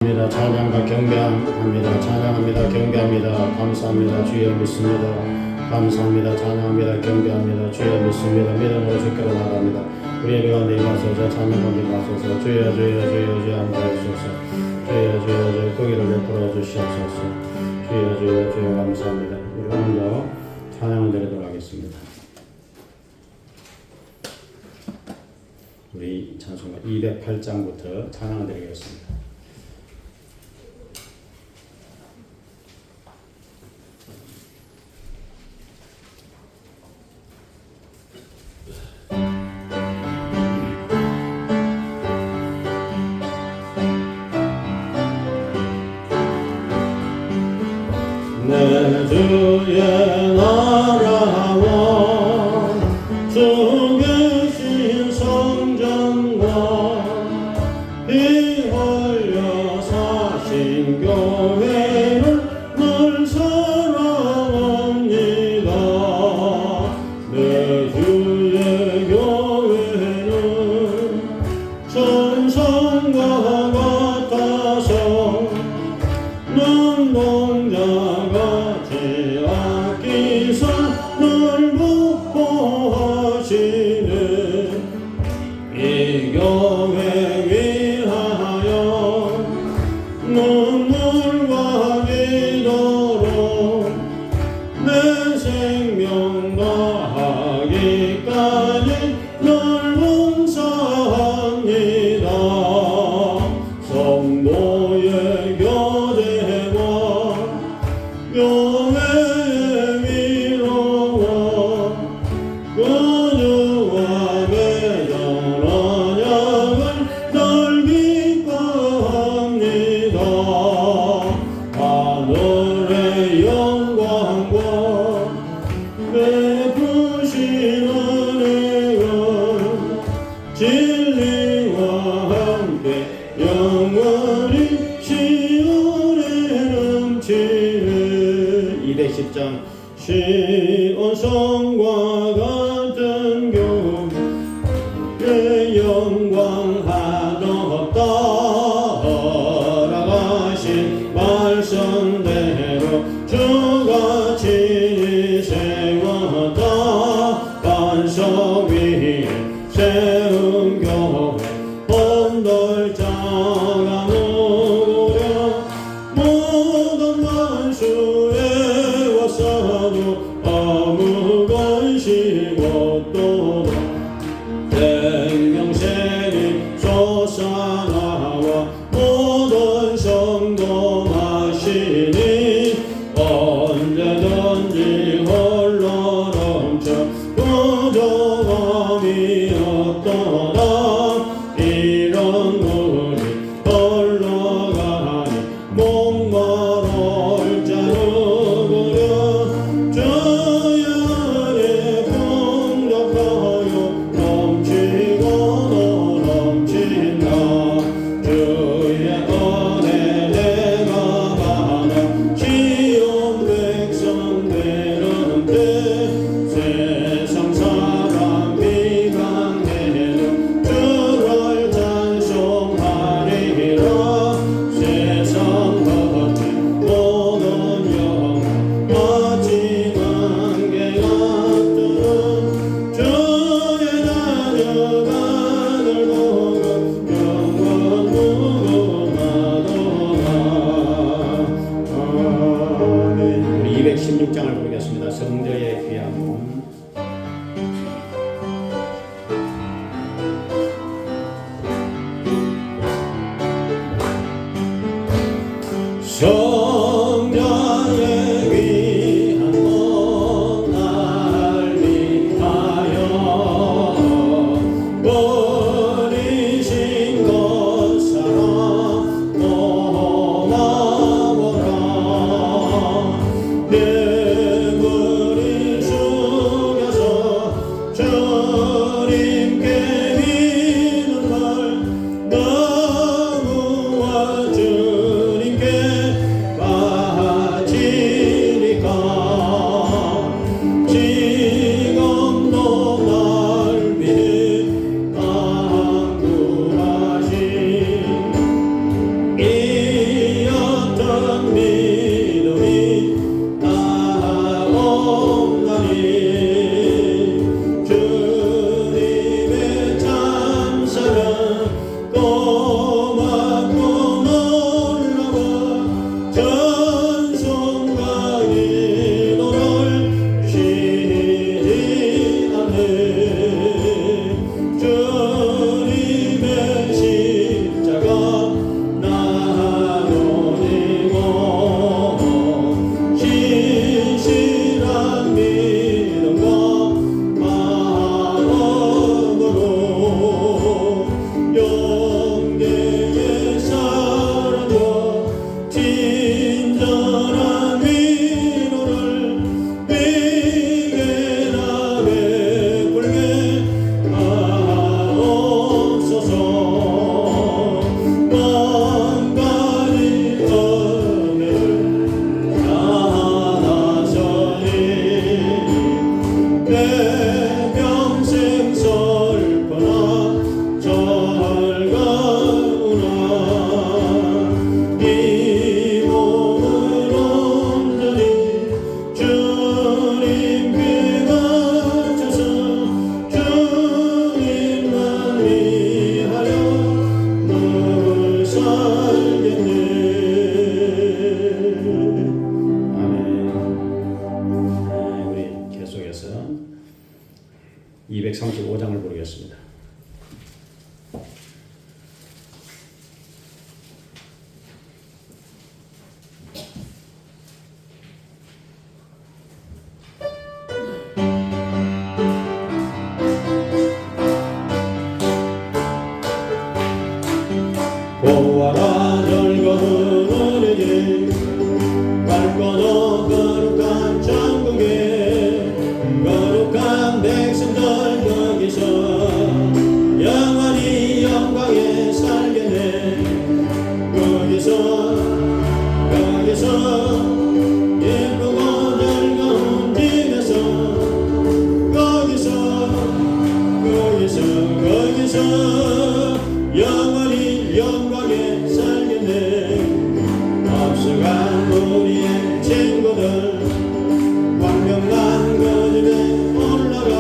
찬양과 경배합니다. 찬양합니다. 경배합니다. 감사합니다. 주여 믿습니다. 감사합니다. 찬양합니다. 경배합니다. 주여 믿습니다. 믿음으로 주께로 나갑니다. 우리 예배 가운데 임하소서. 찬양 가운데 임하소서. 주여 주여 주여 주여 함께하소서. 주여 주여 주여 거기를 베풀어 주시옵소서. 주여 주여 주여 감사합니다. 우리 먼저 찬양을 드리도록 하겠습니다. 우리 찬송가 208장부터 찬양을 드리겠습니다. 내 주의 나라와 주 계신 성전과 피 흘려 사신 교회를 늘 사랑합니다. 내 주의 교회는 천성과 같아서 눈동자같이 아끼사 늘 보호하시는 이 교회 위하여 눈물과 기도로 내 생명 다하기까지 늘 봉사합니다. 성도의 교대와 교회의 위로와 구주와 맺은 언약을 늘 기뻐합니다. 하늘의 영광과 베푸신 은혜가 진리와 함께 영원히 시온에 넘치는 210장 시온 성과 같은 교회의 영광 하도없다. 허락하신 말씀대로 주가 친히 세웠다. 반석 위에 세운 교회 본돌자가 누구랴. 모든 만수에 왔사도 아무 관심 없도다. 생명샘이 솟아나와 모든 성도 마시니 언제든지 홀로 넘쳐 부족함이 없도다. 이런 우리 홀로 가니 목마를 자 누구랴. 주의 은혜 풍족하여 넘치고 넘친다. 주의 은혜 내가 받아 시온 백성 되는데 세상 사람 비방에는 주를 찬송하리라. 세상 같은 모든 영혼 마치 안개 같은 주의 자녀가들 보고 영원 무궁하도다. 아멘. 우리 216장을 보겠습니다. 성자의 귀함. 성자의 귀한 몸 날 위하여 버리신 것 사랑 고마워라. 내 머리 숙여서 주님께 믿는 말 나무와 주님께 예쁘고 즐거운 집에서 거기서 영원히 영광에 살겠네. 앞서간 우리의 친구들 광명난 그 집에 올라가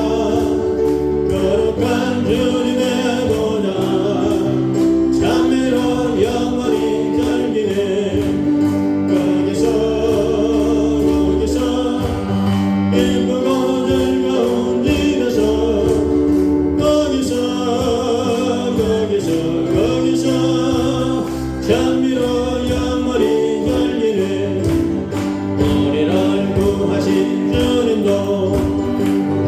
거룩한 주님의 보좌 찬미로 영원히 절기네. 거기서 예쁘고 즐거운 집에서 거기서 찬미로 영원히 열리네. 우리를 구하신 주님도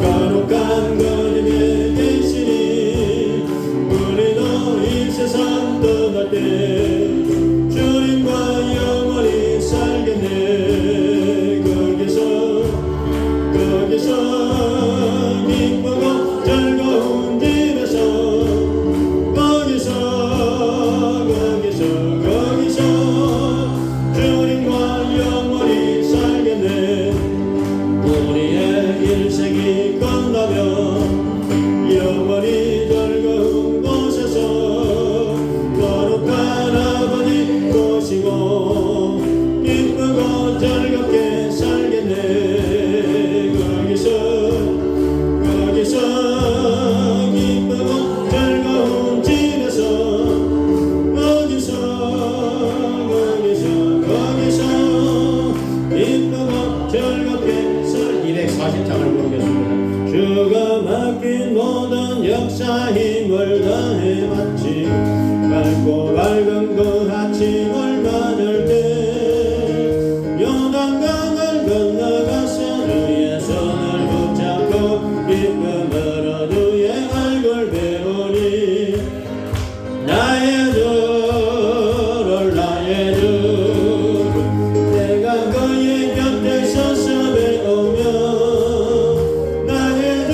거룩한 그림에 계시니 우리도 이 세상 떠날 때 주님과 영원히 살겠네. 거기서 기쁘고 즐거운 집에서 거기서 주님과 영원히 살겠네. 우리의 일생이 끝나면 영원히 즐거운 곳에서 거룩한 아버지 모시고 기쁘고 즐겁게 살겠네. 거기서 기쁘고 즐거운 집에서 거기서 기쁘고 즐겁게 240장을 부르겠습니다. 주가 맡긴 모든 역사 힘을 다해 마치 밝고 밝은 그 아침을 맞을 때 요단강을 건너가서 주의 손을 붙잡고 기쁨으로 주의 얼굴 배우니 나의 주 내가 그의 곁에 서서 배우며 나의 주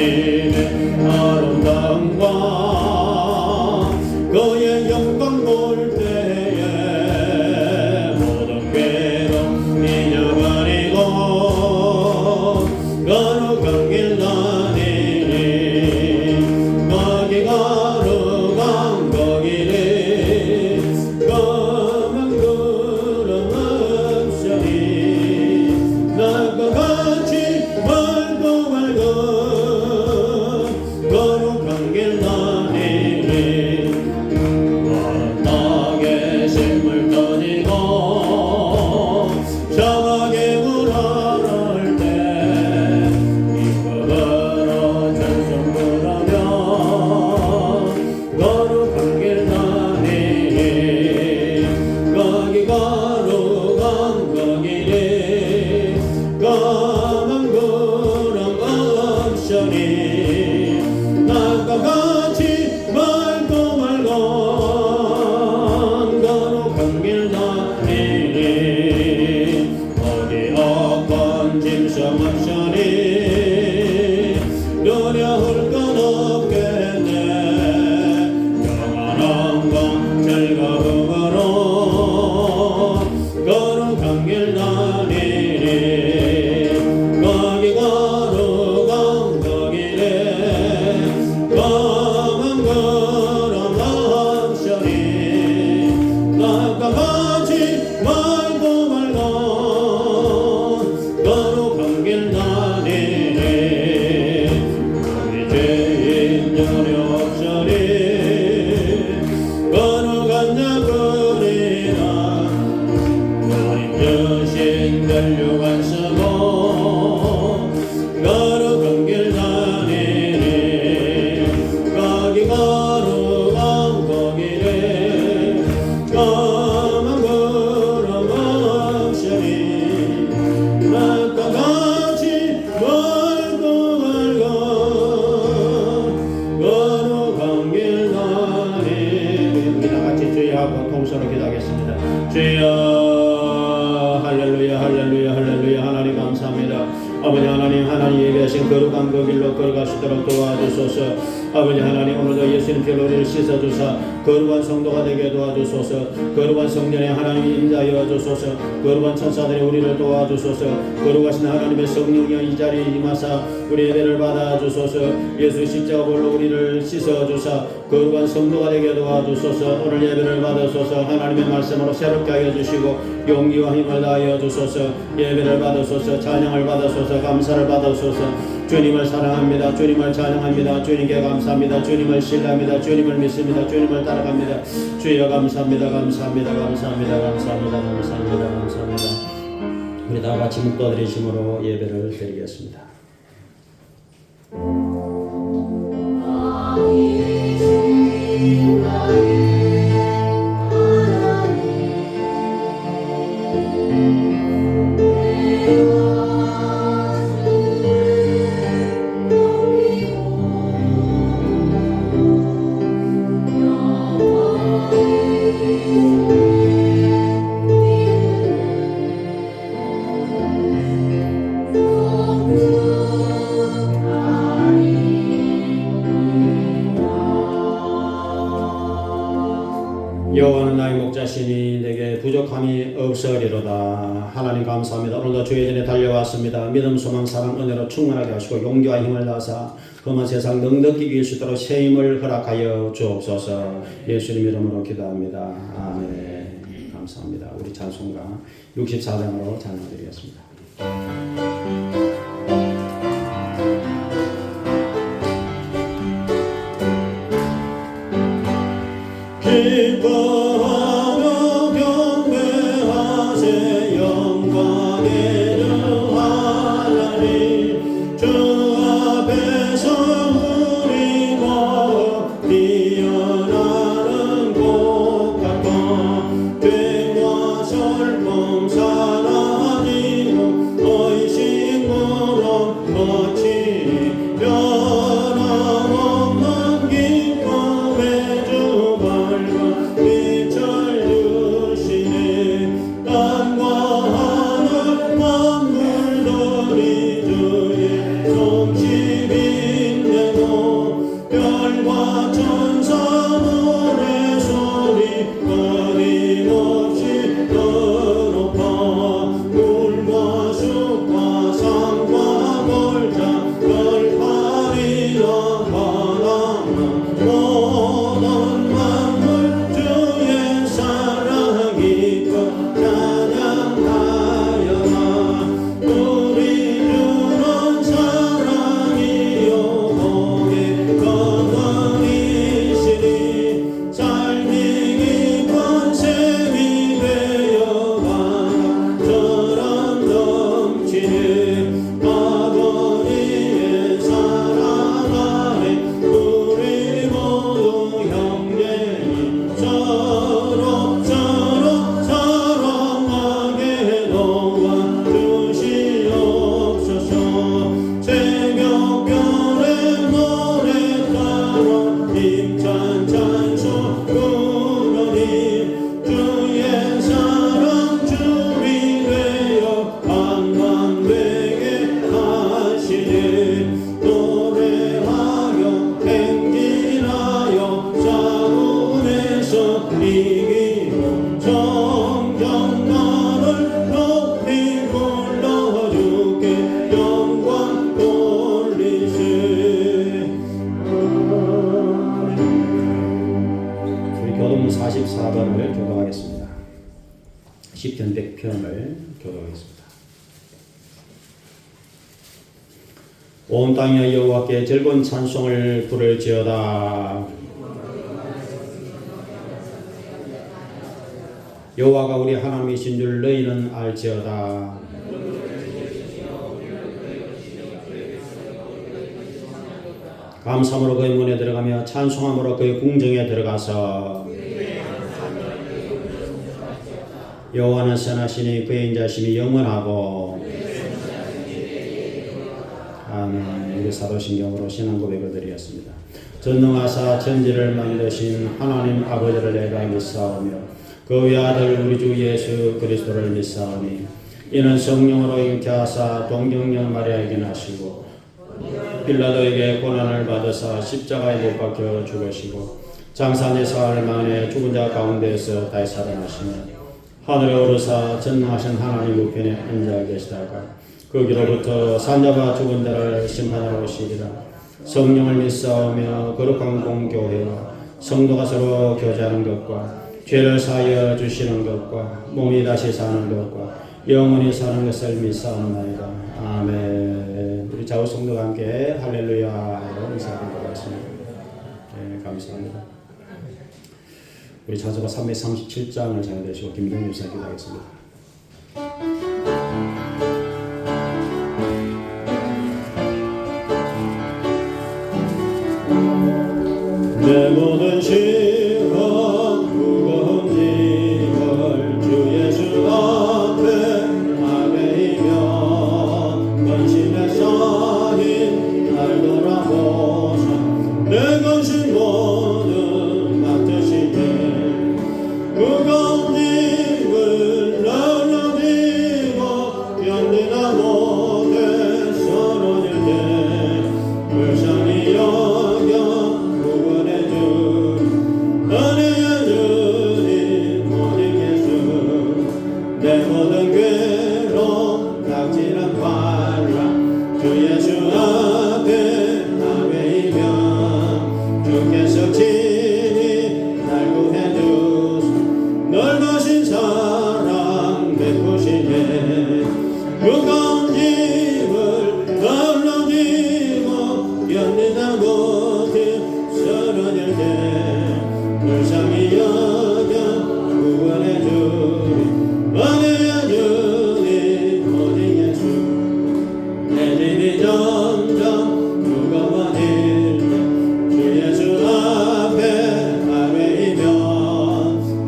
하나님의 아름다움과 그의 영광 볼 때에 모든 괴로움 잊어버리고 거룩한 길 다니니 거기 거룩한 거기를 검은 구름 없으니 나과 같이 말고 거룩한 길 다니니 땅에 심을 터지고 정하게 우러럴 때 이끌어 전성 부르며 거룩한 길 다니니 거기 거룩한 거기를 검은 구름 없으니 나과 같이 말고 거룩한 길 다니니 어디 없건 짐승 없으니 두려울 것 없겠네 영원한 건 즐거움으로 거룩한 길 다니니 거기 거룩한 거기를 검은 구름 없으니 나과 같이 말고 거룩한 길 다니니 우리 죄인 전혀 없으니 거룩한 자들이라 우리 주신 멸류관 쓰고 거룩한 길 다니니 거기 거룩한 거기를 검은 구름 없으니 나과 같이 말고 거룩한 길 다니니 우리 다같이 주의하고 통성으로 기도하겠습니다. 주여 할렐루야 할렐루야 할렐루야 하나님 감사합니다. 아버지 하나님 예배하신 거룩한 그 길로 걸어갈 수 있도록 도와주소서. 아버지 하나님 오늘도 예수님 피로 우리를 씻어주사 거룩한 성도가 되게 도와주소서. 거룩한 성전에 하나님이 임자여 주소서. 거룩한 천사들이 우리를 도와주소서. 거룩하신 하나님의 성령이여 이 자리에 임하사 우리 예배를 받아주소서. 예수 십자가 볼로 우리를 씻어주사 거룩한 성도가 되게 도와주소서. 오늘 예배를 받으소서. 하나님의 말씀으로 새롭게 하여 주시고 용기와 힘을 다하여 주소서. 예배를 받으소서. 찬양을 받으소서. 감사를 받으소서. 주님을 사랑합니다. 주님을 찬양합니다. 주님께 감사합니다. 주님을 신뢰합니다. 주님을 믿습니다. 주님을 따라갑니다. 주여 감사합니다. 감사합니다. 감사합니다. 감사합니다. 감사합니다. 감사합니다. 우리 다 같이 묵도들의 힘으로 예배를 드리겠습니다. 여호와는 나의 목자시니 내게 부족함이 없으리로다. 하나님 감사합니다. 오늘도 주의 전에 달려왔습니다. 믿음, 소망, 사랑, 은혜로 충만하게 하시고 용기와 힘을 다하사 험한 세상 넉넉히 이길 수 있도록 새 힘을 허락하여 주옵소서. 예수님 이름으로 기도합니다. 아멘. 감사합니다. 우리 찬송가 64장으로 찬양드리겠습니다. 기뻐하며 경배하세 영광의 주 하나님 주 앞에서 우리 마음 뛰어나는 것 같아 죄와 슬픔 사라지고 의식 무릎 거치니 변함없는 기쁨의 주 밝은 4번을 교독하겠습니다. 시편 100편을 교독하겠습니다. 온 땅이 여호와께 즐거운 찬송을 부를지어다. 여호와가 우리 하나님이신 줄 너희는 알지어다. 감사함으로 그의 문에 들어가며 찬송함으로 그의 궁정에 들어가서 여호와는 선하시니 그의 인자심이 영원하고. 아멘. 우리 사도신경으로 신앙 고백을 드리겠습니다. 전능하사 천지를 만드신 하나님 아버지를 내가 믿사오며 그 외아들 우리 주 예수 그리스도를 믿사오니 이는 성령으로 잉태하사 동정녀 마리아에게 나시고 빌라도에게 고난을 받으사 십자가에 못 박혀 죽으시고 장사내 사흘 만에 죽은 자 가운데에서 다시 살아나시며 하늘에 오르사 전능하신 하나님 우편에 앉아 계시다가 거기로부터 산자와 죽은 자를 심판하러 오시리라. 성령을 믿사오며 거룩한 공교회와 성도가 서로 교제하는 것과 죄를 사하여 주시는 것과 몸이 다시 사는 것과 영원히 사는 것을 믿사옵나이다. 아멘. 우리 좌우 성도가 함께 할렐루야로 인사드리도록 하겠습니다. 네, 감사합니다. 우리 자서가 337장을 전해드리시고 김동률 목사 기도하겠습니다. 내 모든 시험 무거운 짐을 주 예수 앞에 아뢰이며 근심에 쌓인 날 돌아보사 내 근심 모두 맡으시네. 무거운 짐을 나눠지고 견디다 못해 서러질 때 불쌍히 여겨 내 모든 괴로움 닥치는 환란 주 예수 앞에 아뢰이며 주께서 친히 날 구해주사 넓으신 사랑 베푸시네. 무거운 짐을 널어지고 견디다 못해 쓰러질 때 불쌍히 여겨 구원해주리. 은혜의 주님 오직 예수 내 짐이 점점 무거워질 때 주 예수 앞에 아뢰이며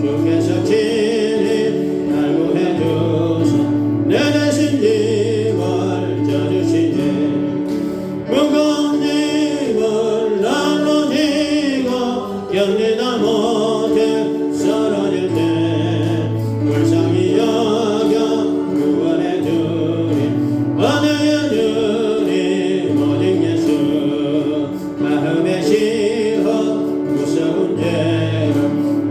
주께서 친히 날 구해주사 내 대신 짐을 져주시네. 무거운 짐을 나눠지고 견디다 못해 쓰러질 때 불쌍히 여겨 구원해주리. 은혜의 주님 오직 예수 마음의 시험 무서운 죄를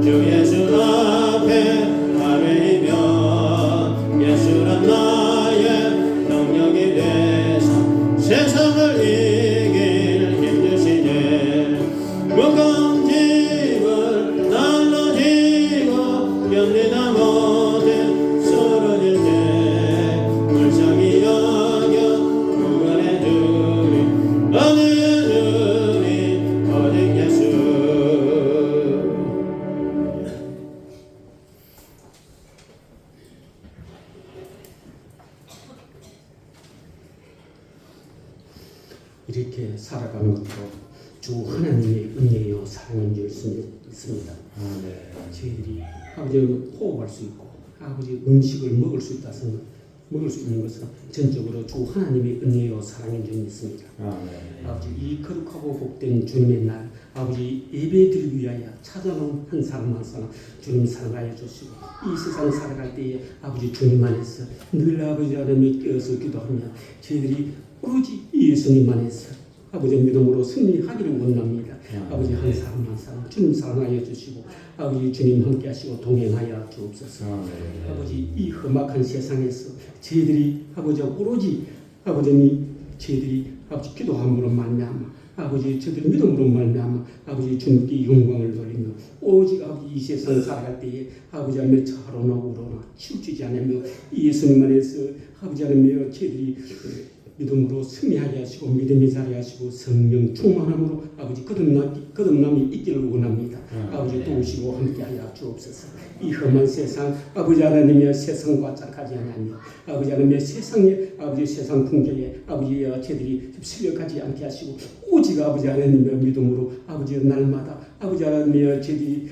주 예수 앞에 아뢰이며 예수는 나의 능력이 되사 세상을 이길 힘 주시네. 무거운 짐을 나눠지고 견디다 못해 쓰러질 때 불쌍히 여겨 구원해주리. 은혜의 주님 오직 예수. 이렇게 살아가는 것도 주 하나님의 은혜요 사랑인 줄 믿습니다. 네. 저희들이 아버지 호흡할 수 있고 아버지 음식을 먹을 수 있는 것은 전적으로 주 하나님의 은혜요 사랑인 줄 믿습니다. 네. 아버지 이 거룩하고 복된 주님의 날 아버지 예배드리기 위하여 찾아온 한 사람 한 사람 주님 사랑하여 주시고 이 세상 살아갈 때에 아버지 주님 안에서 늘 아버지 안에 깨어서 기도하며 저희들이 오로지 예수님 안에서 아버지 믿음으로 승리하기를 원합니다. 아버지 한 사람 한 사람 주님 사랑하여 주시고 아버지 주님 함께 하시고 동행하여 주옵소서. 아버지 이 험악한 세상에서 저희들이 아버지 오로지 아버지님 저희들이 아버지 기도함으로 말미암아 아버지 저들 믿음으로 말미암아 아버지 주님께 영광을 돌리며 오직 아버지 이 세상 살아갈 때에 아버지 하나님 차로나 우로나 치우치지 않으며 예수님 안에서 아버지 하나님 저희들이 믿음으로 승리하게 하시고 믿음이 자리 하시고 성령 충만함으로 아버지 거듭남이 있기를 원합니다. 아버지 도우시고 함께하여 주옵소서. 이 험한 세상 아버지 하나님의 세상과 짝하지 아니하며 아버지 하나님의 세상에 아버지 세상 풍경에 아버지 저희들이 실력하지 않게 하시고 오직 아버지 하나님의 믿음으로 아버지 날마다 아버지 하나님의 저희들이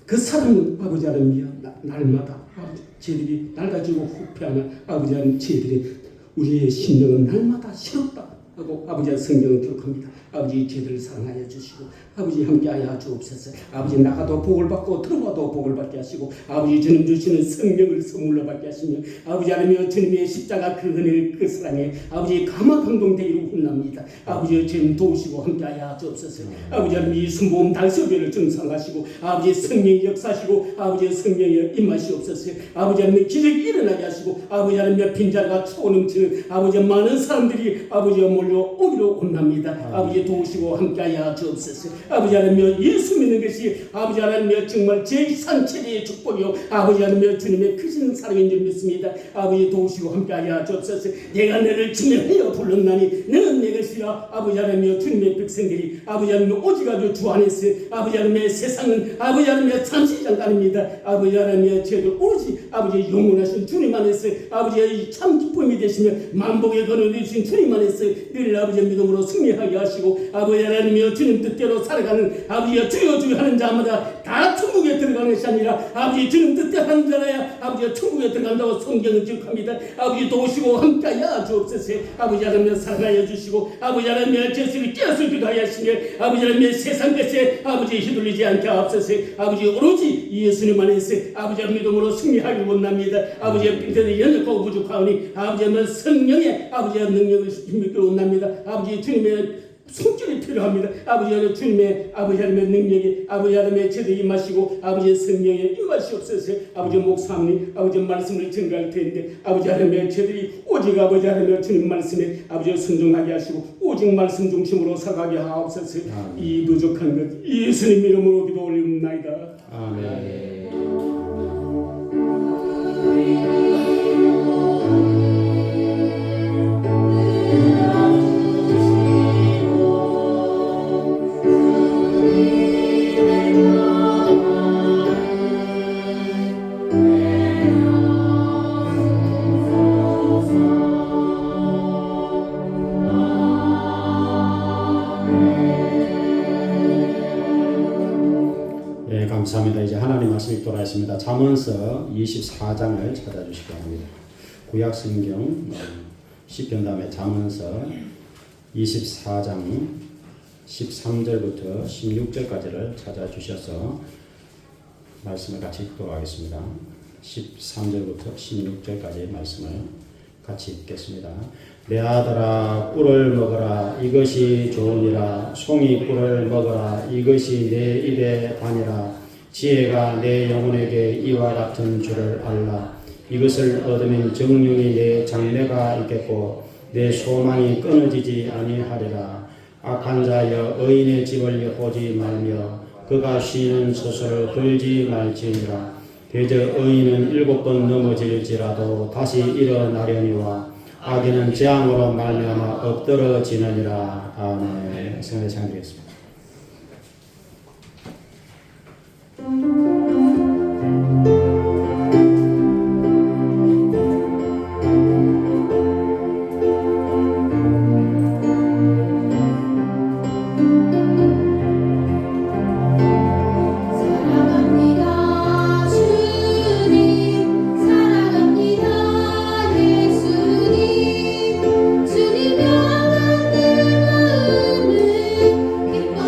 그 사람은 아버지 하나님의 날마다 아버지 저희들이 날 가지고 후패하는 아버지 하나님 저희들이 우리의 심령은 날마다 새롭다 하고 아버지의 성경을 기록합니다. 아버지 저희들을 사랑하여 주시고 아버지 함께하여 주옵소서. 아버지 나가도 복을 받고 들어와도 복을 받게 하시고 아버지 주님 주시는 성령을 선물로 받게 하시며 아버지 하나님 주님의 십자가 그 은혜 그 사랑에 아버지 감화감동되기를 원합니다. 아버지 주님 도우시고 함께하여 주옵소서. 아버지 하나님 이 순복음 달서교를 증상하시고 아버지 성령이 역사하시고 아버지 성령의 입맛이옵소서. 아버지 하나님 기적이 일어나게 하시고 아버지 하나님 빈자가 초넘치는 아버지 많은 사람들이 아버지 몰려오기를 원합니다. 아버지 도우시고 함께하여 주옵소서. 아버지 하나님 예수 믿는 것이 아버지 하나님 정말 제3 최대의 축복이요 아버지 하나님 주님의 크신 사랑인 줄 믿습니다. 아버지 도우시고 함께하여 주옵소서. 내가 너를 지명하여 불렀나니 너는 내 것이라. 아버지 하나님 주님의 백성들이 아버지 하나님 오직 아주 주 안에서 아버지 하나님의 세상은 아버지 하나님의 잠시 잠깐입니다. 아버지 하나님 저희들 오직 아버지 영원하신 주님 안에서 아버지의 참 기쁨이 되시며 만복의 근원이 되신 주님 안에서 늘 아버지의 믿음으로 승리하게 하시고 아버지 하나님이여 주님 뜻대로 살아가는 아버지여 주여 주여 하는 자마다 다 천국에 들어가는 것이 아니라 아버지 주님 뜻대로 하는 자라야 아버지여 천국에 들어간다고 성경은 기록합니다. 아버지 도우시고 함께하여 주옵소서. 아버지 하나님 사랑하여 주시고 아버지 하나님 죄수를 깨어서 기도하여 하시며 아버지 하나님 세상 것에 아버지 휘둘리지 않게 하옵소서. 아버지 오로지 예수님 안에서 아버지의 믿음으로 승리하기를 원합니다. 아버지의 빈대도 연약하고 부족하오니 아버지 하나님 성령의 아버지의 능력을 힘입기를 원합니다. 아버지 주님의 손길이 필요합니다. 아버지 하나님 주님의 아버지 하나님의 능력이 아버지 하나님의 제대로 임하시고 아버지의 성령의 임하시 없어서 아버지 목사님 아버지 말씀을 전가할 텐데 아버지 하나님의 제대로 오직 아버지 하나님의 주님 말씀에 아버지 순종하게 하시고 오직 말씀 중심으로 살아가게 하옵소서. 이 부족한 것 예수님 이름으로 기도 올리옵나이다. 아멘. 감사합니다. 이제 하나님 말씀이 돌아왔습니다. 잠언서 24장을 찾아주시기 바랍니다. 구약성경 시편 다음에 잠언서 24장 13절부터 16절까지를 찾아주셔서 말씀을 같이 읽도록 하겠습니다. 13절부터 16절까지 말씀을 같이 읽겠습니다. 내 아들아 꿀을 먹어라 이것이 좋으니라. 송이 꿀을 먹어라 이것이 내 입의 반이라. 지혜가 내 영혼에게 이와 같은 줄을 알라. 이것을 얻으면 정령이 내 장래가 있겠고 내 소망이 끊어지지 아니하리라. 악한 자여 의인의 집을 보지 말며 그가 쉬는 소설을 들지 말지니라. 대저 의인은 7번 넘어질지라도 다시 일어나려니와 악인은 재앙으로 말미암아 엎드러지느니라. 아멘. 성령의 찬양드리겠습니다. 기뻐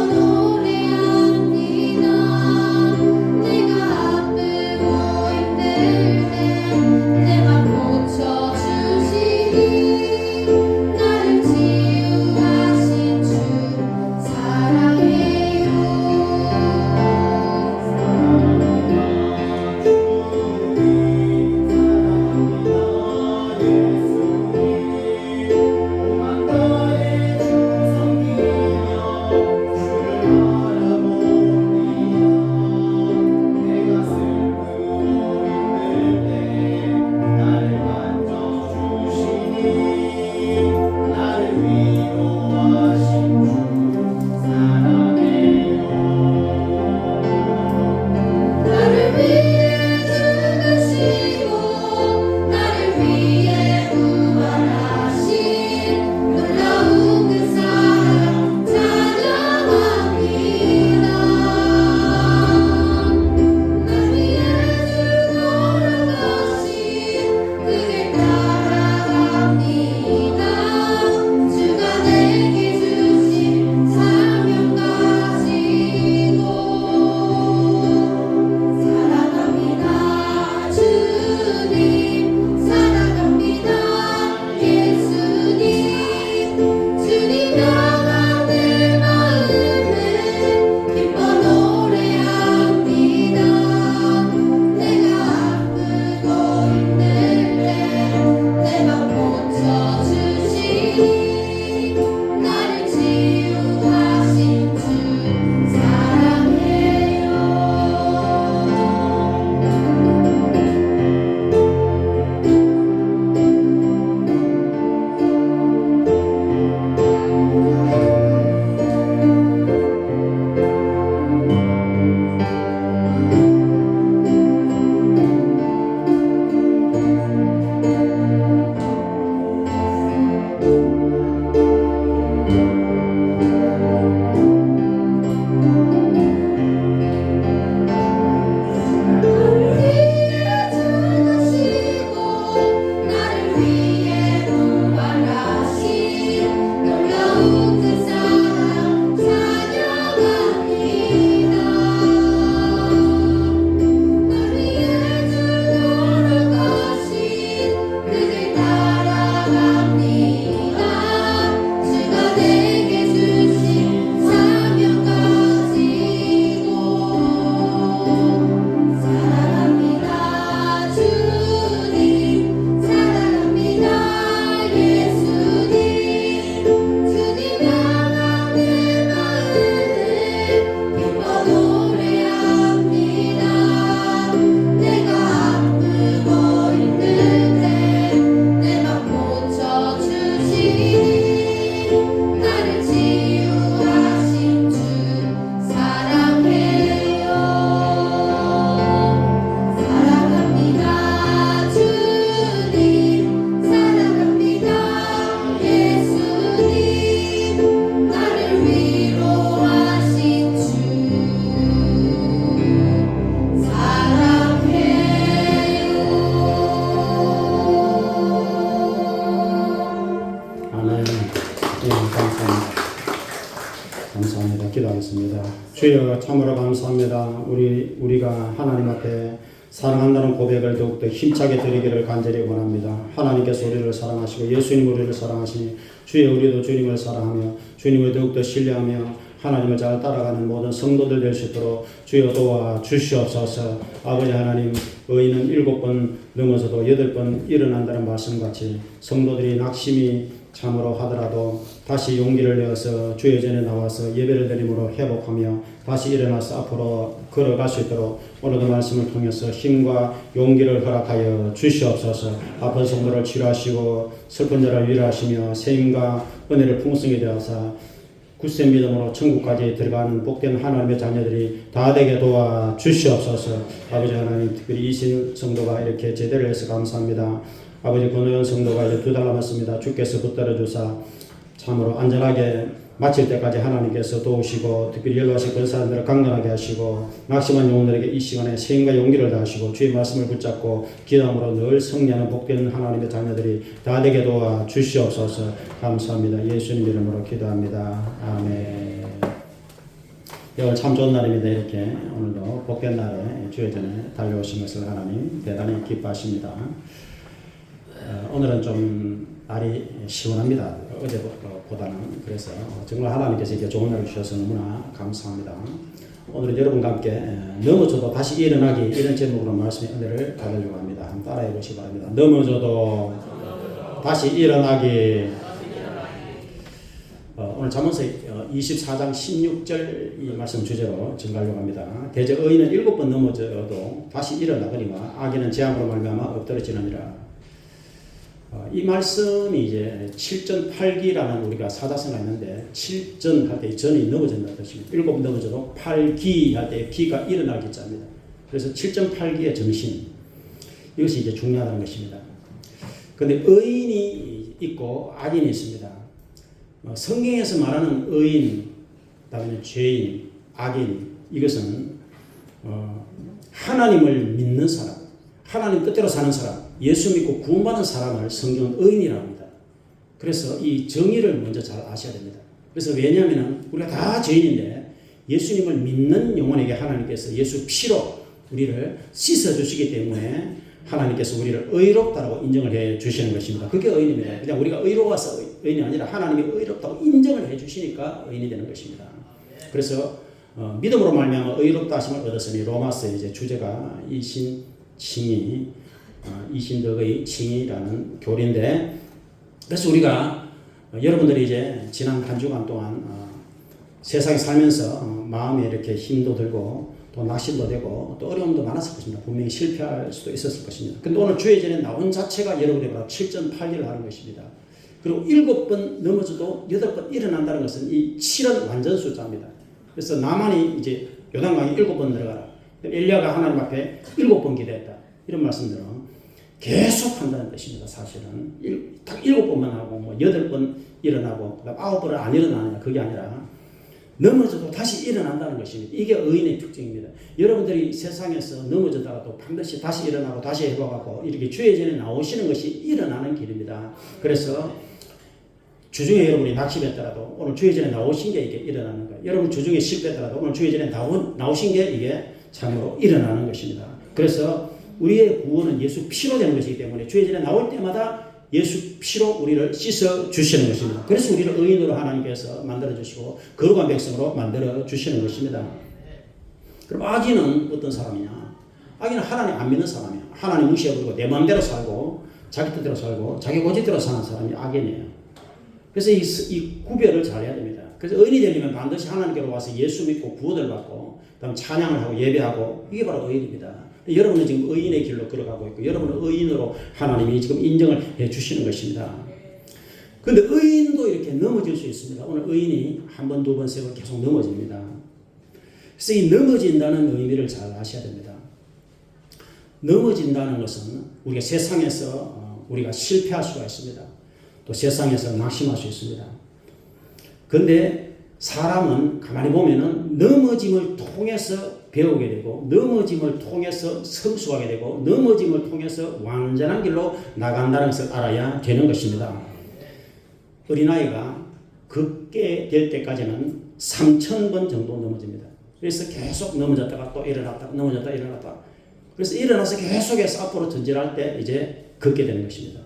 기도하겠습니다. 주여 참으로 감사합니다. 우리가 하나님 앞에 사랑한다는 고백을 더욱더 힘차게 드리기를 간절히 원합니다. 하나님께서 우리를 사랑하시고 예수님 우리를 사랑하시니 주여 우리도 주님을 사랑하며 주님을 더욱더 신뢰하며 하나님을 잘 따라가는 모든 성도들 될 수 있도록 주여 도와 주시옵소서. 아버지 하나님, 의인은 7번 넘어서도 8번 일어난다는 말씀같이 성도들이 낙심이 참으로 하더라도 다시 용기를 내어서 주의 전에 나와서 예배를 드림으로 회복하며 다시 일어나서 앞으로 걸어갈 수 있도록 오늘도 말씀을 통해서 힘과 용기를 허락하여 주시옵소서. 아픈 성도를 치료하시고 슬픈 자를 위로하시며 세임과 은혜를 풍성히 되어서 굳센 믿음으로 천국까지 들어가는 복된 하나님의 자녀들이 다 되게 도와 주시옵소서. 아버지 하나님, 특별히 이신 성도가 이렇게 제대를 해서 감사합니다. 아버지 권호연 성도가 이제 2달 남았습니다. 주께서 붙들어 주사 참으로 안전하게 마칠 때까지 하나님께서 도우시고 특별히 연락하신 그 사람들을 강건하게 하시고 낙심한 영혼들에게 이 시간에 세임과 용기를 다하시고 주의 말씀을 붙잡고 기도함으로 늘 승리하는 복된 하나님의 자녀들이 다 되게 도와 주시옵소서. 감사합니다. 예수님 이름으로 기도합니다. 아멘. 오늘 참 좋은 날입니다. 이렇게 오늘도 복된 날에 주의 전에 달려오신 것을 하나님 대단히 기뻐하십니다. 오늘은 좀 날이 시원합니다. 어제보다는. 그래서 정말 하나님께서 이렇게 좋은 날을 주셔서 너무나 감사합니다. 오늘은 여러분과 함께 넘어져도 다시 일어나기, 이런 제목으로 말씀의 은혜를 받으려고 합니다. 한번 따라해 보시기 바랍니다. 넘어져도 다시 일어나기. 오늘 잠언서 24장 16절 이 말씀 주제로 증가하려고 합니다. 대저 의인은 7번 넘어져도 다시 일어나거니와 악인은 재앙으로 말미암아 엎드러지느니라. 이 말씀이 이제 7전 8기라는 우리가 사자성어가 있는데 7전 할 때 전이 넘어진다는 뜻입니다. 7 넘어져도 8기 할 때 기가 일어날 기자입니다. 그래서 7전 8기의 정신, 이것이 이제 중요하다는 것입니다. 그런데 의인이 있고 악인이 있습니다. 성경에서 말하는 의인, 그다음에 죄인, 악인, 이것은 하나님을 믿는 사람, 하나님 뜻대로 사는 사람, 예수 믿고 구원받은 사람을 성경은 의인이라고 합니다. 그래서 이 정의를 먼저 잘 아셔야 됩니다. 그래서 왜냐하면 우리가 다 죄인인데 예수님을 믿는 영혼에게 하나님께서 예수 피로 우리를 씻어주시기 때문에 하나님께서 우리를 의롭다라고 인정을 해 주시는 것입니다. 그게 의인입니다. 그냥 우리가 의로워서 의인이 아니라 하나님이 의롭다고 인정을 해 주시니까 의인이 되는 것입니다. 그래서 믿음으로 말미암아 의롭다 하심을 얻었으니 로마서 이제 주제가 이신칭의, 이신덕의 칭의라는 교리인데, 그래서 우리가 여러분들이 이제 지난 한 주간 동안 세상에 살면서 마음에 이렇게 힘도 들고 또 낙심도 되고 또 어려움도 많았을 것입니다. 분명히 실패할 수도 있었을 것입니다. 근데 오늘 주의 전에 나온 자체가 여러분이 바로 7전 8기를 하는 것입니다. 그리고 7번 넘어져도 8번 일어난다는 것은 이 7은 완전 숫자입니다. 그래서 나만이 이제 요단강에 7번 들어가라. 엘리야가 하나님 앞에 7번 기도했다. 이런 말씀들은 계속 한다는 뜻입니다. 사실은 딱 7번만 하고 뭐 8번 일어나고 그다음 9번을 안 일어나느냐, 그게 아니라 넘어져도 다시 일어난다는 것입니다. 이게 의인의 특징입니다. 여러분들이 세상에서 넘어졌다가도 반드시 다시 일어나고 다시 회복하고 이렇게 주의 전에 나오시는 것이 일어나는 길입니다. 그래서 주중에 여러분이 낙심했더라도 오늘 주의 전에 나오신 게 이게 일어나는 거예요. 여러분 주중에 실패했더라도 오늘 주의 전에 나오신 게 이게 참으로 일어나는 것입니다. 그래서 우리의 구원은 예수 피로 되는 것이기 때문에 주의 전에 나올 때마다 예수 피로 우리를 씻어 주시는 것입니다. 그래서 우리를 의인으로 하나님께서 만들어 주시고 거룩한 백성으로 만들어 주시는 것입니다. 그럼 악인은 어떤 사람이냐? 악인은 하나님 안 믿는 사람이야. 하나님 무시하고 내 마음대로 살고 자기 뜻대로 살고 자기 고집대로 사는 사람이 악인이에요. 그래서 이 구별을 잘 해야 됩니다. 그래서 의인이 되려면 반드시 하나님께로 와서 예수 믿고 구원을 받고 그다음 찬양을 하고 예배하고, 이게 바로 의인입니다. 여러분은 지금 의인의 길로 걸어가고 있고 여러분은 의인으로 하나님이 지금 인정을 해 주시는 것입니다. 그런데 의인도 이렇게 넘어질 수 있습니다. 오늘 의인이 한 번, 2번, 3번 계속 넘어집니다. 그래서 이 넘어진다는 의미를 잘 아셔야 됩니다. 넘어진다는 것은 우리가 세상에서 우리가 실패할 수가 있습니다. 또 세상에서 낙심할 수 있습니다. 그런데 사람은 가만히 보면은 넘어짐을 통해서 배우게 되고 넘어짐을 통해서 성숙하게 되고 넘어짐을 통해서 완전한 길로 나간다는 것을 알아야 되는 것입니다. 어린아이가 걷게 될 때까지는 3,000번 정도 넘어집니다. 그래서 계속 넘어졌다가 또 일어났다가 넘어졌다가 일어났다가 그래서 일어나서 계속해서 앞으로 전진할 때 이제 걷게 되는 것입니다.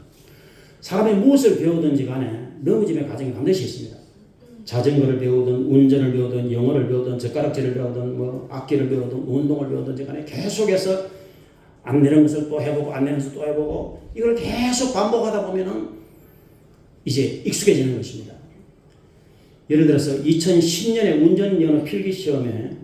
사람이 무엇을 배우든지 간에 넘어짐의 과정이 반드시 있습니다. 자전거를 배우든 운전을 배우든 영어를 배우든 젓가락질을 배우든 뭐 악기를 배우든 운동을 배우든지 간에 계속해서 안 되는 것을 또 해보고 안 되는 것을 또 해보고 이걸 계속 반복하다 보면은 이제 익숙해지는 것입니다. 예를 들어서 2010년에 운전면허 필기시험에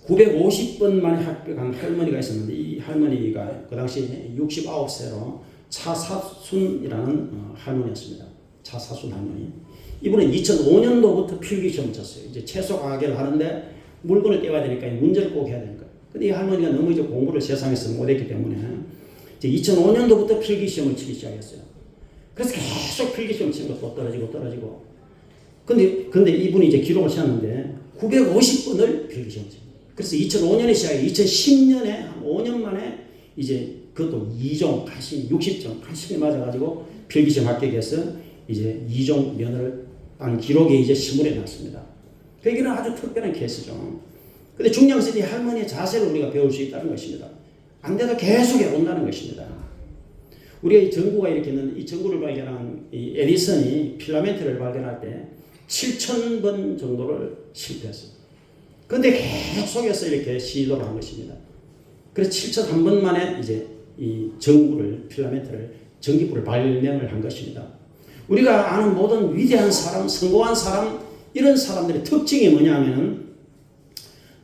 950번 만에 합격한 할머니가 있었는데 이 할머니가 그 당시 69세로 차사순이라는 할머니였습니다. 차사순 할머니. 이분은 2005년도부터 필기시험을 쳤어요. 이제 채소 가게를 하는데 물건을 떼와야 되니까 운전을 꼭 해야 되니까. 근데 이 할머니가 너무 이제 공부를 세상에서 못했기 때문에 이제 2005년도부터 필기시험을 치기 시작했어요. 그래서 계속 필기시험 치는 거 또 떨어지고. 근데 이분이 이제 기록을 세웠는데 950번을 필기시험 칩니다. 그래서 2005년에 시작해 2010년에 한 5년 만에 이제 그것도 2종 60점 80이 맞아가지고 필기시험 합격해서 이제 2종 면허를 딴 기록이 이제 신문에 났습니다. 그러니까 아주 특별한 케이스죠. 근데 중요한 것은 이 할머니의 자세를 우리가 배울 수 있다는 것입니다. 안 돼도 계속 해본다는 것입니다. 우리가 이 전구가 이렇게 있는데 이 전구를 발견한 이 에디슨이 필라멘트를 발견할 때 7,000번 정도를 실패했어요. 근데 계속해서 이렇게 시도를 한 것입니다. 그래서 7,001번 만에 이제 이 전구를, 필라멘트를, 전기불을 발명을 한 것입니다. 우리가 아는 모든 위대한 사람, 성공한 사람, 이런 사람들의 특징이 뭐냐면은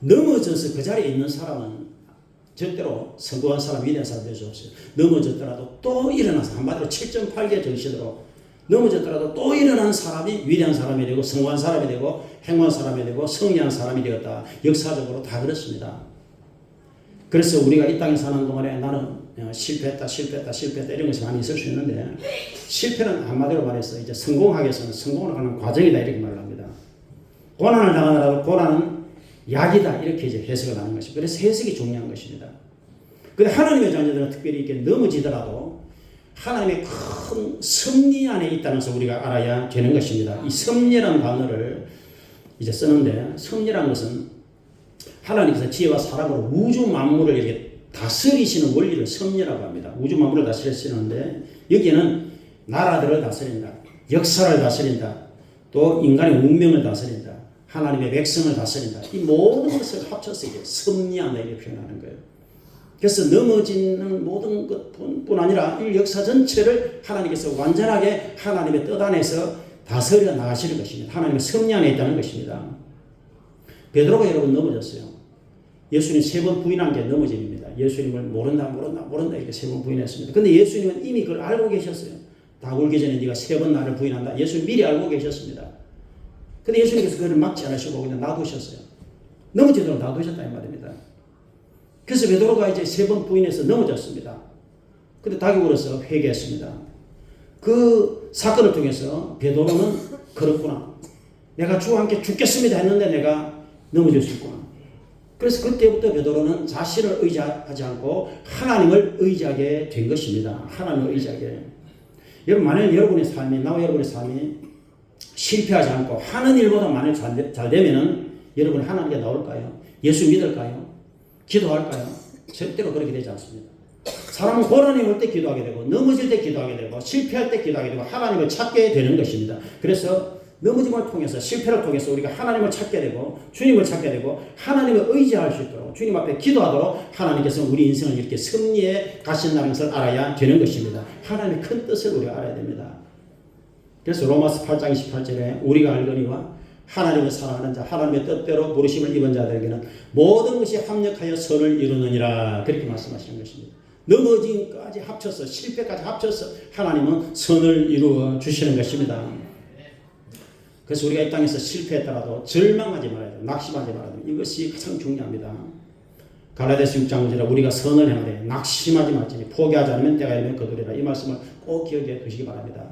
넘어져서 그 자리에 있는 사람은 절대로 성공한 사람, 위대한 사람 될 수 없어요. 넘어졌더라도 또 일어나서 한마디로 7.8개 정신으로 넘어졌더라도 또 일어난 사람이 위대한 사람이 되고 성공한 사람이 되고 행복한 사람이 되고 승리한 사람이 되었다. 역사적으로 다 그렇습니다. 그래서 우리가 이 땅에 사는 동안에 나는 실패했다 이런 것이 많이 있을 수 있는데 실패는 한마디로 말해서 이제 성공하기 위해서는 성공을 하는 과정이다 이렇게 말을 합니다. 고난을 당하더라도 고난은 약이다 이렇게 이제 해석을 하는 것입니다. 그래서 해석이 중요한 것입니다. 근데 하나님의 자녀들은 특별히 이렇게 넘어지더라도 하나님의 큰 섭리 안에 있다는 것을 우리가 알아야 되는 것입니다. 이 섭리라는 단어를 이제 쓰는데 섭리라는 것은 하나님께서 지혜와 사랑으로 우주 만물을 이렇게 다스리시는 원리를 섭리라고 합니다. 우주 만물을 다스리시는데 여기에는 나라들을 다스린다, 역사를 다스린다, 또 인간의 운명을 다스린다, 하나님의 백성을 다스린다. 이 모든 것을 합쳐서 이제 섭리한다 이렇게 표현하는 거예요. 그래서 넘어지는 모든 것뿐 아니라 이 역사 전체를 하나님께서 완전하게 하나님의 뜻 안에서 다스려 나가시는 것입니다. 하나님의 섭리 안에 있다는 것입니다. 베드로가 여러분 넘어졌어요. 예수님 3번 부인한 게 넘어짐입니다. 예수님을 모른다 이렇게 3번 부인했습니다. 근데 예수님은 이미 그걸 알고 계셨어요. 다 울기 전에 네가 3번 나를 부인한다. 예수님 미리 알고 계셨습니다. 근데 예수님께서 그를 막지 않으시고 그냥 놔두셨어요. 넘어지도록 놔두셨다 이 말입니다. 그래서 베드로가 이제 3번 부인해서 넘어졌습니다. 근데 닭이 울어서 회개했습니다. 그 사건을 통해서 베드로는 그렇구나. 내가 주와 함께 죽겠습니다 했는데 내가 넘어질 수 있구나. 그래서 그때부터 베드로는 자신을 의지하지 않고 하나님을 의지하게 된 것입니다. 하나님을 의지하게. 여러분 만약 여러분의 삶이 나와 여러분의 삶이 실패하지 않고 하는 일보다 만약 잘 되면은 여러분 하나님께 나올까요? 예수 믿을까요? 기도할까요? 절대로 그렇게 되지 않습니다. 사람은 고난이 올 때 기도하게 되고 넘어질 때 기도하게 되고 실패할 때 기도하게 되고 하나님을 찾게 되는 것입니다. 그래서 넘어짐을 통해서 실패를 통해서 우리가 하나님을 찾게 되고 주님을 찾게 되고 하나님을 의지할 수 있도록 주님 앞에 기도하도록 하나님께서 우리 인생을 이렇게 섭리해 가신다는 것을 알아야 되는 것입니다. 하나님의 큰 뜻을 우리가 알아야 됩니다. 그래서 로마서 8장 28절에 우리가 알거니와 하나님을 사랑하는 자 하나님의 뜻대로 부르심을 입은 자들에게는 모든 것이 합력하여 선을 이루느니라 그렇게 말씀하시는 것입니다. 넘어짐까지 합쳐서 실패까지 합쳐서 하나님은 선을 이루어 주시는 것입니다. 그래서 우리가 이 땅에서 실패했더라도 절망하지 말아야 돼요. 낙심하지 말아야 돼요. 이것이 가장 중요합니다. 갈라디아서 6장 5절에 우리가 선을 행하되 낙심하지 말지니 포기하지 않으면 때가 이르면 거두리라. 이 말씀을 꼭 기억해 두시기 바랍니다.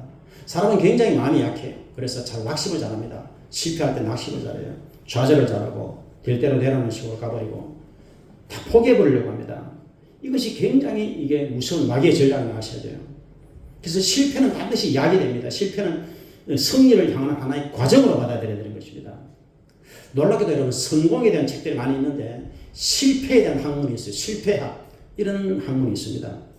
사람은 굉장히 마음이 약해요. 그래서 잘 낙심을 잘합니다. 실패할 때 낙심을 잘해요. 좌절을 잘하고 될 대로 되라는 식으로 가버리고 다 포기해버리려고 합니다. 이것이 굉장히 이게 무서운 마귀의 전략을 아셔야 돼요. 그래서 실패는 반드시 약이 됩니다. 실패는 승리를 향하는 하나의 과정으로 받아들여야 되는 것입니다. 놀랍게도 여러분 성공에 대한 책들이 많이 있는데 실패에 대한 학문이 있어요. 실패학 이런 학문이 있습니다.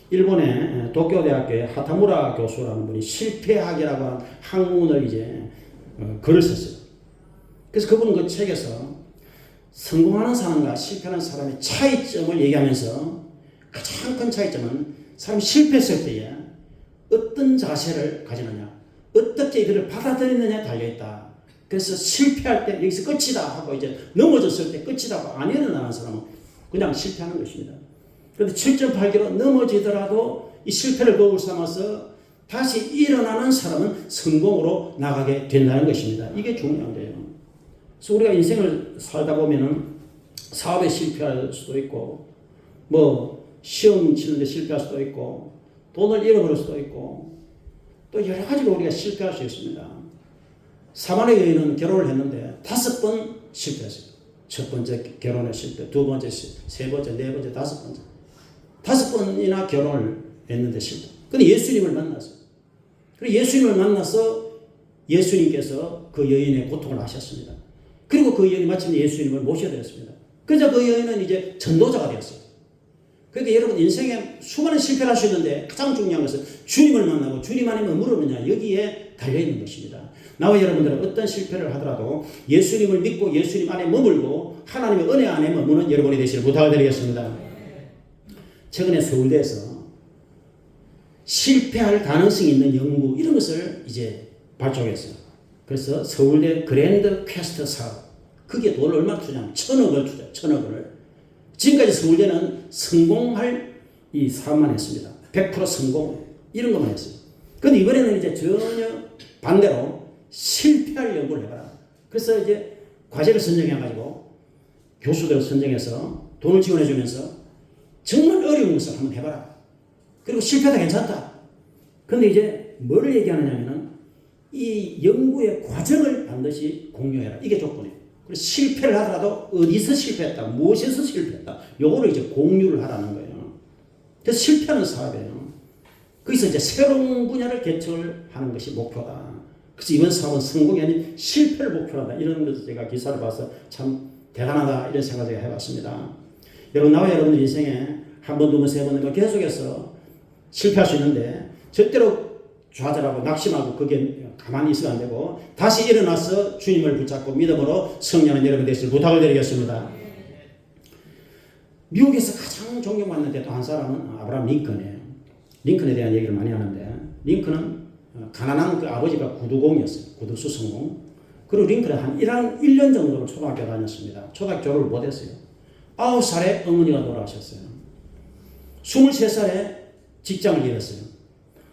일본의 도쿄대학교의 하타무라 교수라는 분이 실패학이라고 하는 학문을 이제 글을 썼어요. 그래서 그분은 그 책에서 성공하는 사람과 실패하는 사람의 차이점을 얘기하면서 가장 큰 차이점은 사람이 실패했을 때에 어떤 자세를 가지느냐, 어떻게 이들을 받아들이느냐에 달려있다. 그래서 실패할 때 여기서 끝이다 하고 이제 넘어졌을 때 끝이다 하고 안 일어나는 사람은 그냥 실패하는 것입니다. 그런데 7.8km 넘어지더라도 이 실패를 거울 삼아서 다시 일어나는 사람은 성공으로 나가게 된다는 것입니다. 이게 중요한 거예요. 그래서 우리가 인생을 살다 보면은 사업에 실패할 수도 있고, 뭐 시험 치는데 실패할 수도 있고, 돈을 잃어버릴 수도 있고, 또 여러 가지로 우리가 실패할 수 있습니다. 사마리아 여인은 결혼을 했는데 5번 실패했어요. 첫 번째 결혼에 실패, 두 번째, 세 번째, 네 번째, 5번째. 5번이나 결혼을 했는데 실패. 근데 예수님을 만났어요. 그리고 예수님을 만나서 예수님께서 그 여인의 고통을 아셨습니다. 그리고 그 여인이 마침 예수님을 모셔야 되었습니다. 그래서 그 여인은 이제 전도자가 되었어요. 그러니까 여러분 인생에 수많은 실패를 할 수 있는데 가장 중요한 것은 주님을 만나고 주님 안에 머무르느냐 여기에 달려있는 것입니다. 나와 여러분들은 어떤 실패를 하더라도 예수님을 믿고 예수님 안에 머물고 하나님의 은혜 안에 머무는 여러분이 되시길 부탁을 드리겠습니다. 최근에 서울대에서 실패할 가능성이 있는 연구 이런 것을 이제 발족했어요. 그래서 서울대 그랜드 퀘스트 사업 그게 돈을 얼마 투자하면 1,000억을 투자, 1,000억을. 지금까지 서울대는 성공할 이 사업만 했습니다. 100% 성공 이런 것만 했어요. 그런데 이번에는 이제 전혀 반대로 실패할 연구를 해봐라. 그래서 이제 과제를 선정해가지고 교수들을 선정해서 돈을 지원해주면서 정말 어려운 것을 한번 해봐라. 그리고 실패도 괜찮다. 그런데 이제 뭐를 얘기하느냐면은 이 연구의 과정을 반드시 공유해라. 이게 조건이에요. 그래서 실패를 하더라도 어디서 실패했다, 무엇에서 실패했다, 요거를 이제 공유를 하라는 거예요. 그래서 실패하는 사업이에요. 거기서 이제 새로운 분야를 개척을 하는 것이 목표다. 그래서 이번 사업은 성공이 아닌 실패를 목표로 한다. 이런 것을 제가 기사를 봐서 참 대단하다 이런 생각을 해봤습니다. 여러분 나와 여러분 인생에 한 번, 두 번, 세 번 계속해서 실패할 수 있는데 절대로 좌절하고 낙심하고 그게 가만히 있으면 안 되고 다시 일어나서 주님을 붙잡고 믿음으로 승리하는 여러분 되시길 부탁을 드리겠습니다. 미국에서 가장 존경받는 대통령 한 사람은 아브라함 링컨이에요. 링컨에 대한 얘기를 많이 하는데 링컨은 가난한 그 아버지가 구두공이었어요. 구두수성공. 그리고 링컨은 한 1년 정도를 초등학교 다녔습니다. 초등학교 졸업을 못했어요. 9살에 어머니가 돌아가셨어요. 23살에 직장을 잃었어요.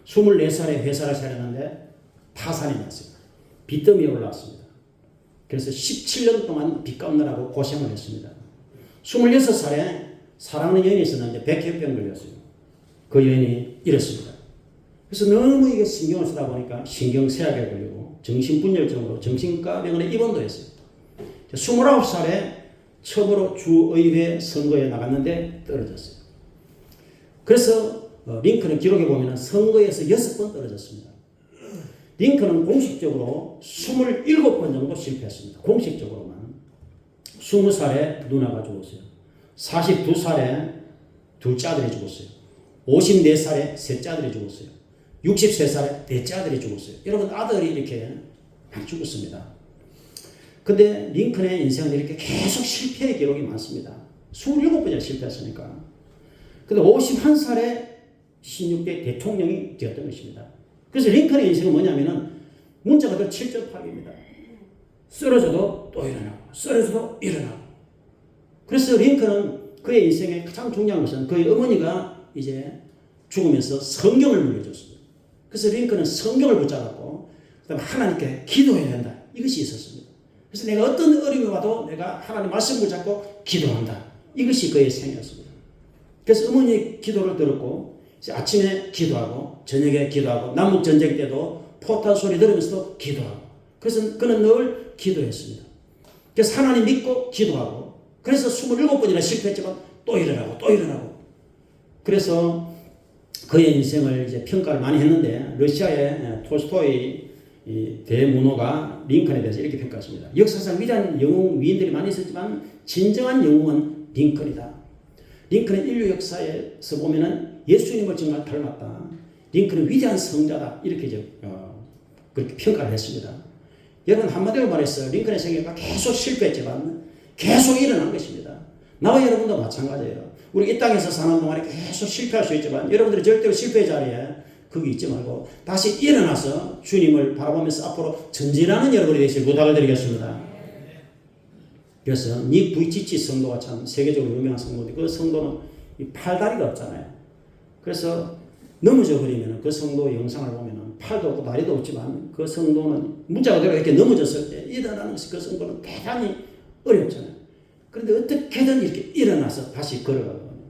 24살에 회사를 차렸는데 파산이 났어요. 빚더미에 올라왔습니다. 그래서 17년 동안 빚 갚느라고 고생을 했습니다. 26살에 사랑하는 여인이 있었는데 백혈병 걸렸어요. 그 여인이 잃었습니다. 그래서 너무 이게 신경을 쓰다 보니까 신경쇠약에 걸리고 정신분열증으로 정신과 병원에 입원도 했어요. 29살에 처음으로 주의회 선거에 나갔는데 떨어졌어요. 그래서 링컨의 기록에 보면 선거에서 6번 떨어졌습니다. 링컨은 공식적으로 27번 정도 실패했습니다. 공식적으로만. 20살에 누나가 죽었어요. 42살에 둘째 아들이 죽었어요. 54살에 셋째 아들이 죽었어요. 63살에 넷째 아들이 죽었어요. 여러분 아들이 이렇게 많이 죽었습니다. 근데 링컨의 인생은 이렇게 계속 실패의 기록이 많습니다. 27번이나 실패했으니까. 근데 51살에 16대 대통령이 되었던 것입니다. 그래서 링컨의 인생은 뭐냐면은 문자가 늘 7.8입니다. 쓰러져도 또 일어나고 쓰러져도 일어나고. 그래서 링컨은 그의 인생의 가장 중요한 것은 그의 어머니가 이제 죽으면서 성경을 물려줬습니다. 그래서 링컨은 성경을 붙잡았고 그다음에 하나님께 기도해야 된다. 이것이 있었습니다. 그래서 내가 어떤 어려움이 와도 내가 하나님 말씀을 잡고 기도한다. 이것이 그의 생애였습니다. 그래서 어머니의 기도를 들었고 아침에 기도하고 저녁에 기도하고 남북전쟁 때도 포탄 소리 들으면서도 기도하고 그래서 그는 늘 기도했습니다. 그래서 하나님 믿고 기도하고 그래서 27번이나 실패했지만 또 일어나고 또 일어나고 그래서 그의 인생을 이제 평가를 많이 했는데 러시아의 톨스토이 이 대문호가 링컨에 대해서 이렇게 평가했습니다. 역사상 위대한 영웅 위인들이 많이 있었지만 진정한 영웅은 링컨이다. 링컨은 인류 역사에서 보면은 예수님을 정말 닮았다. 링컨은 위대한 성자다. 이렇게 이제 그렇게 평가를 했습니다. 여러분 한마디로 말해서 링컨의 생애가 계속 실패했지만 계속 일어난 것입니다. 나와 여러분도 마찬가지예요. 우리 이 땅에서 사는 동안에 계속 실패할 수 있지만 여러분들이 절대로 실패의 자리에 거기 있지 말고 다시 일어나서 주님을 바라보면서 앞으로 전진하는 여러분이 되시길 부탁을 드리겠습니다. 그래서 닉 부이치치 성도가 참 세계적으로 유명한 성도인데 그 성도는 이 팔다리가 없잖아요. 그래서 넘어져 버리면 그 성도 영상을 보면 팔도 없고 다리도 없지만 그 성도는 문자 그대로 이렇게 넘어졌을 때 일어나는 것이 그 성도는 대단히 어렵잖아요. 그런데 어떻게든 이렇게 일어나서 다시 걸어가거든요.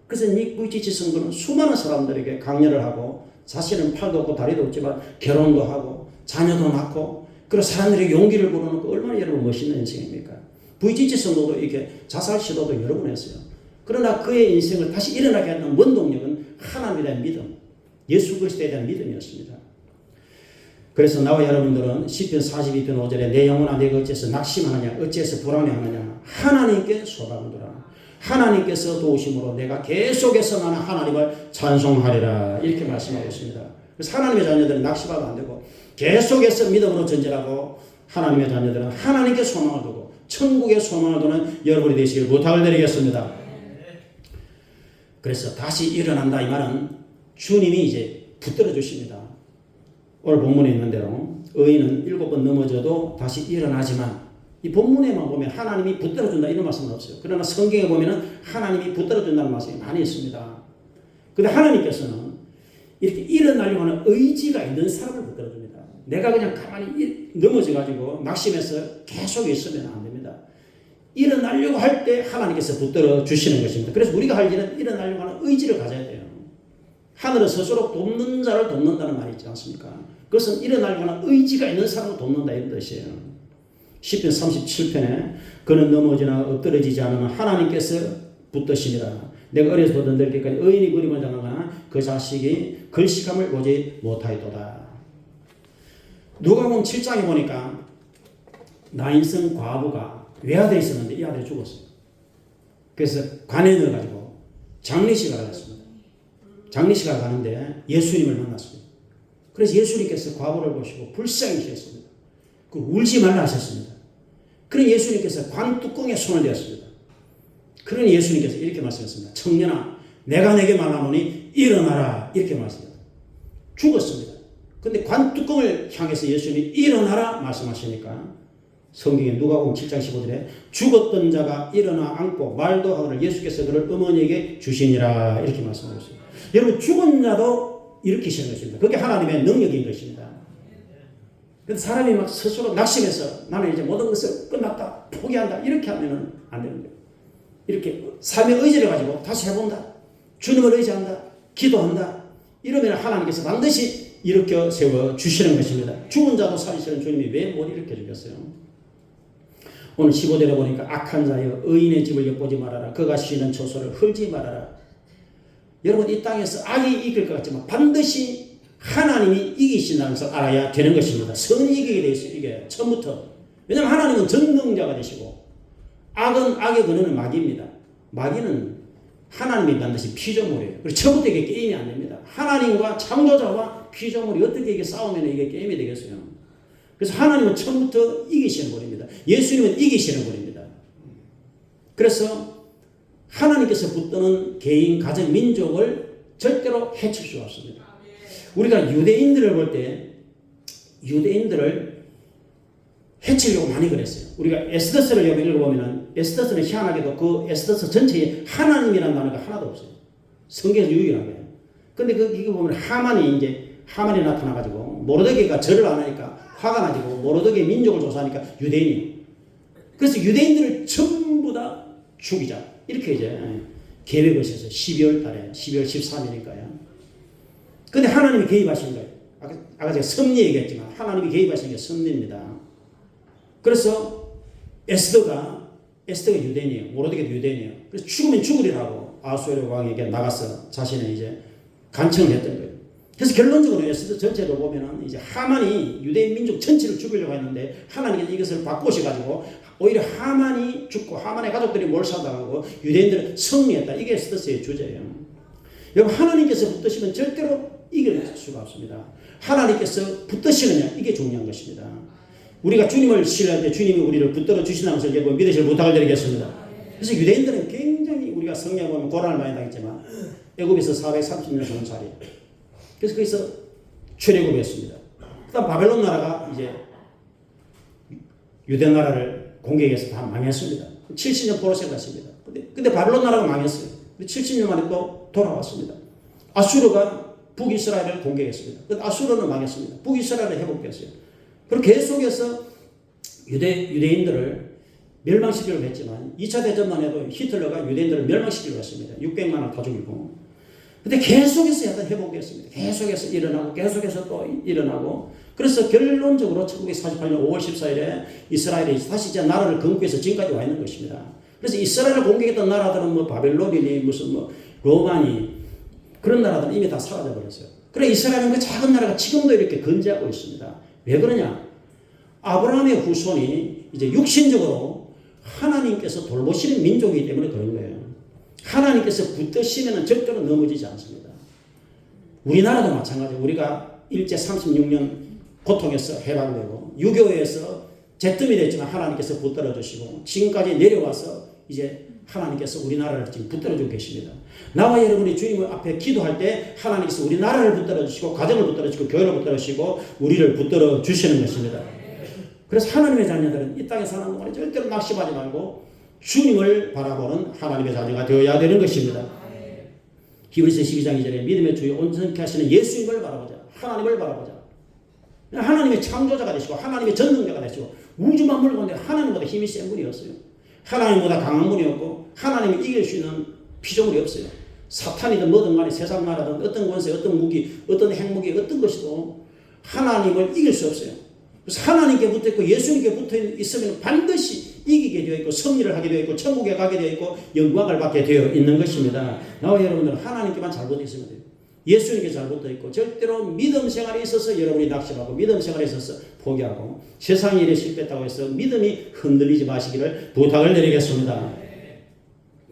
그래서 닉 부이치치 성도는 수많은 사람들에게 강연을 하고 자신은 팔도 없고 다리도 없지만 결혼도 하고 자녀도 낳고 그리고 사람들에게 용기를 불어넣고 얼마나 여러분 멋있는 인생입니까? 부이치치 성도도 이렇게 자살 시도도 여러 번 했어요. 그러나 그의 인생을 다시 일어나게 하는 원동력은 하나님에 대한 믿음, 예수 그리스도에 대한 믿음이었습니다. 그래서 나와 여러분들은 시편 42편 5절에 내 영혼아 내가 어째서 낙심하느냐 어째서 불안해하느냐 하나님께 소망하노라. 하나님께서 도우심으로 내가 계속해서 나는 하나님을 찬송하리라 이렇게 말씀하고 있습니다. 그래서 하나님의 자녀들은 낙심하면 안 되고 계속해서 믿음으로 전진하고 하나님의 자녀들은 하나님께 소망을 두고 천국의 소망을 두는 여러분이 되시길 부탁을 드리겠습니다. 그래서 다시 일어난다 이 말은 주님이 이제 붙들어 주십니다. 오늘 본문에 있는 대로 의인은 7번 넘어져도 다시 일어나지만 이 본문에만 보면 하나님이 붙들어 준다 이런 말씀은 없어요. 그러나 성경에 보면은 하나님이 붙들어 준다는 말씀이 많이 있습니다. 그런데 하나님께서는 이렇게 일어나려고 하는 의지가 있는 사람을 붙들어 줍니다. 내가 그냥 가만히 넘어져 가지고 낙심해서 계속 있으면 안 됩니다. 일어나려고 할 때 하나님께서 붙들어 주시는 것입니다. 그래서 우리가 할 일은 일어나려고 하는 의지를 가져야 돼요. 하늘은 스스로 돕는 자를 돕는다는 말이 있지 않습니까? 그것은 일어나려고 하는 의지가 있는 사람을 돕는다 이런 뜻이에요. 시편 37편에 그는 넘어지나 엎드러지지 않으면 하나님께서 붙드시니라. 내가 어려서 보던 때까지 의인이 그림을 당하거나 그 자식이 글씨감을 보지 못하였도다. 누가복음 7장에 보니까 나인성 과부가 외아들이 있었는데 이 아들이 죽었어요. 그래서 관에 넣어가지고 장례식을 했습니다. 장례식을 가는데 예수님을 만났습니다. 그래서 예수님께서 과부를 보시고 불쌍히 여겼습니다. 그 울지 말라 하셨습니다. 그런 예수님께서 관 뚜껑에 손을 대었습니다. 그런 예수님께서 이렇게 말씀하셨습니다. 청년아 내가 내게 말하노니 일어나라 이렇게 말씀합니다. 죽었습니다. 근데 관 뚜껑을 향해서 예수님이 일어나라 말씀하시니까 성경에 누가복음 7장 15절에 죽었던 자가 일어나 앉고 말도 하거늘 예수께서 그를 어머니에게 주시니라 이렇게 말씀하고 있습니다. 여러분 죽은 자도 일으키시는 것입니다. 그게 하나님의 능력인 것입니다. 근데 사람이 막 스스로 낙심해서 나는 이제 모든 것을 끝났다 포기한다 이렇게 하면은 안 되는 거예요. 이렇게 삶의 의지를 가지고 다시 해본다. 주님을 의지한다. 기도한다. 이러면 하나님께서 반드시 일으켜 세워 주시는 것입니다. 죽은 자도 살리시는 주님이 왜 못 일으켜 주겠어요? 오늘 15절에 보니까 악한 자여 의인의 집을 엿보지 말아라. 그가 쉬는 처소를 헐지 말아라. 여러분 이 땅에서 악이 이길 것 같지만 반드시 하나님이 이기신다는 것을 알아야 되는 것입니다. 선이 이기게 되어 있어요. 이게 처음부터. 왜냐하면 하나님은 전능자가 되시고 악은 악의 근원은 마귀입니다. 마귀는 하나님이 반드시 피조물이에요. 그래서 처음부터 이게 게임이 안 됩니다. 하나님과 창조자와 피조물이 어떻게 이게 싸우면 이게 게임이 되겠어요. 그래서 하나님은 처음부터 이기시는 분입니다. 예수님은 이기시는 분입니다. 그래서 하나님께서 붙드는 개인, 가정, 민족을 절대로 해칠 수 없습니다. 우리가 유대인들을 볼 때 유대인들을 해치려고 많이 그랬어요. 우리가 에스더서를 여기 읽어보면 에스더서는 희한하게도 그 에스더서 전체에 하나님이라는 단어가 하나도 없어요. 성경에서 유일하게. 근데 이거 보면 하만이 나타나가지고 모르드게가 절을 안 하니까 화가 나지고 모르드게 민족을 조사하니까 유대인이에요. 그래서 유대인들을 전부 다 죽이자. 이렇게 이제 계획을 했어요. 12월 달에 12월 13일이니까요. 근데 하나님이 개입하신 거예요. 아까 제가 섭리 얘기했지만 하나님이 개입하신 게 섭리입니다. 그래서 에스더가 유대인이에요. 모르드게도 유대인이에요. 그래서 죽으면 죽으리라고 아수에르 왕에게 나가서 자신의 이제 간청을 했던 거예요. 그래서 결론적으로 에스더 전체를 보면은 이제 하만이 유대인 민족 전체를 죽이려고 했는데 하나님께서 이것을 바꾸셔가지고 오히려 하만이 죽고 하만의 가족들이 몰살당하고 유대인들은 승리했다. 이게 에스더서의 주제예요. 여러분 하나님께서 붙드시면 절대로 이길 수가 없습니다. 하나님께서 붙드시느냐 이게 중요한 것입니다. 우리가 주님을 신뢰할 때 주님이 우리를 붙들어 주신다는 것을 여러분 믿으실 부탁을 드리겠습니다. 그래서 유대인들은 굉장히 우리가 성경에 보면 고난을 많이 당했지만 애굽에서 430년 종살이 그래서 거기서 출애굽했습니다. 그다음 바벨론 나라가 이제 유대 나라를 공격해서 다 망했습니다. 70년 포로세를 갔습니다. 근데 바벨론 나라가 망했어요. 70년 만에 또 돌아왔습니다. 아수르가 북이스라엘을 공격했습니다. 근데 아수르는 망했습니다. 북이스라엘을 회복했어요. 그리고 계속해서 유대인들을 멸망시키려고 했지만 2차 대전만 해도 히틀러가 유대인들을 멸망시키려고 했습니다. 600만을 다 죽이고. 근데 계속해서 약간 회복했습니다. 계속해서 일어나고 계속해서 또 일어나고 그래서 결론적으로 1948년 5월 14일에 이스라엘이 다시 이제 나라를 건국해서 지금까지 와 있는 것입니다. 그래서 이스라엘을 공격했던 나라들은 뭐 바벨론이니 무슨 뭐 로마니 그런 나라들은 이미 다 사라져 버렸어요. 그래 이스라엘은 그 작은 나라가 지금도 이렇게 건재하고 있습니다. 왜 그러냐? 아브라함의 후손이 이제 육신적으로 하나님께서 돌보시는 민족이기 때문에 그런 거예요. 하나님께서 붙드시면 절대로 넘어지지 않습니다. 우리나라도 마찬가지예요. 우리가 일제 36년 고통에서 해방되고 유교에서 잿뜸이 됐지만 하나님께서 붙들어 주시고 지금까지 내려와서 이제 하나님께서 우리나라를 지금 붙들어 주고 계십니다. 나와 여러분이 주님 앞에 기도할 때 하나님께서 우리나라를 붙들어 주시고 가정을 붙들어 주시고 교회를 붙들어 주시고 우리를 붙들어 주시는 것입니다. 그래서 하나님의 자녀들은 이 땅에 사는 동안에 절대로 낙심하지 말고 주님을 바라보는 하나님의 자녀가 되어야 되는 것입니다. 히브리서 12장 2절에 믿음의 주요 온전케 하시는 예수님을 바라보자. 하나님을 바라보자. 하나님의 창조자가 되시고 하나님의 전능자가 되시고 우주 만물 가운데 하나님보다 힘이 센 분이 없어요. 하나님보다 강한 분이 없고 하나님을 이길 수 있는 피조물이 없어요. 사탄이든 뭐든 간에 세상 나라든 어떤 권세 어떤 무기 어떤 핵무기 어떤 것이도 하나님을 이길 수 없어요. 그래서 하나님께 붙어있고 예수님께 붙어있으면 반드시 이기게 되어 있고 승리를 하게 되어 있고 천국에 가게 되어 있고 영광을 받게 되어 있는 것입니다. 나와 여러분들은 하나님께만 잘 붙어있으면 돼요. 예수님께 잘 붙어있고 절대로 믿음 생활에 있어서 여러분이 낙심하고 믿음 생활에 있어서 포기하고 세상 일에 실패했다고 해서 믿음이 흔들리지 마시기를 부탁을 드리겠습니다.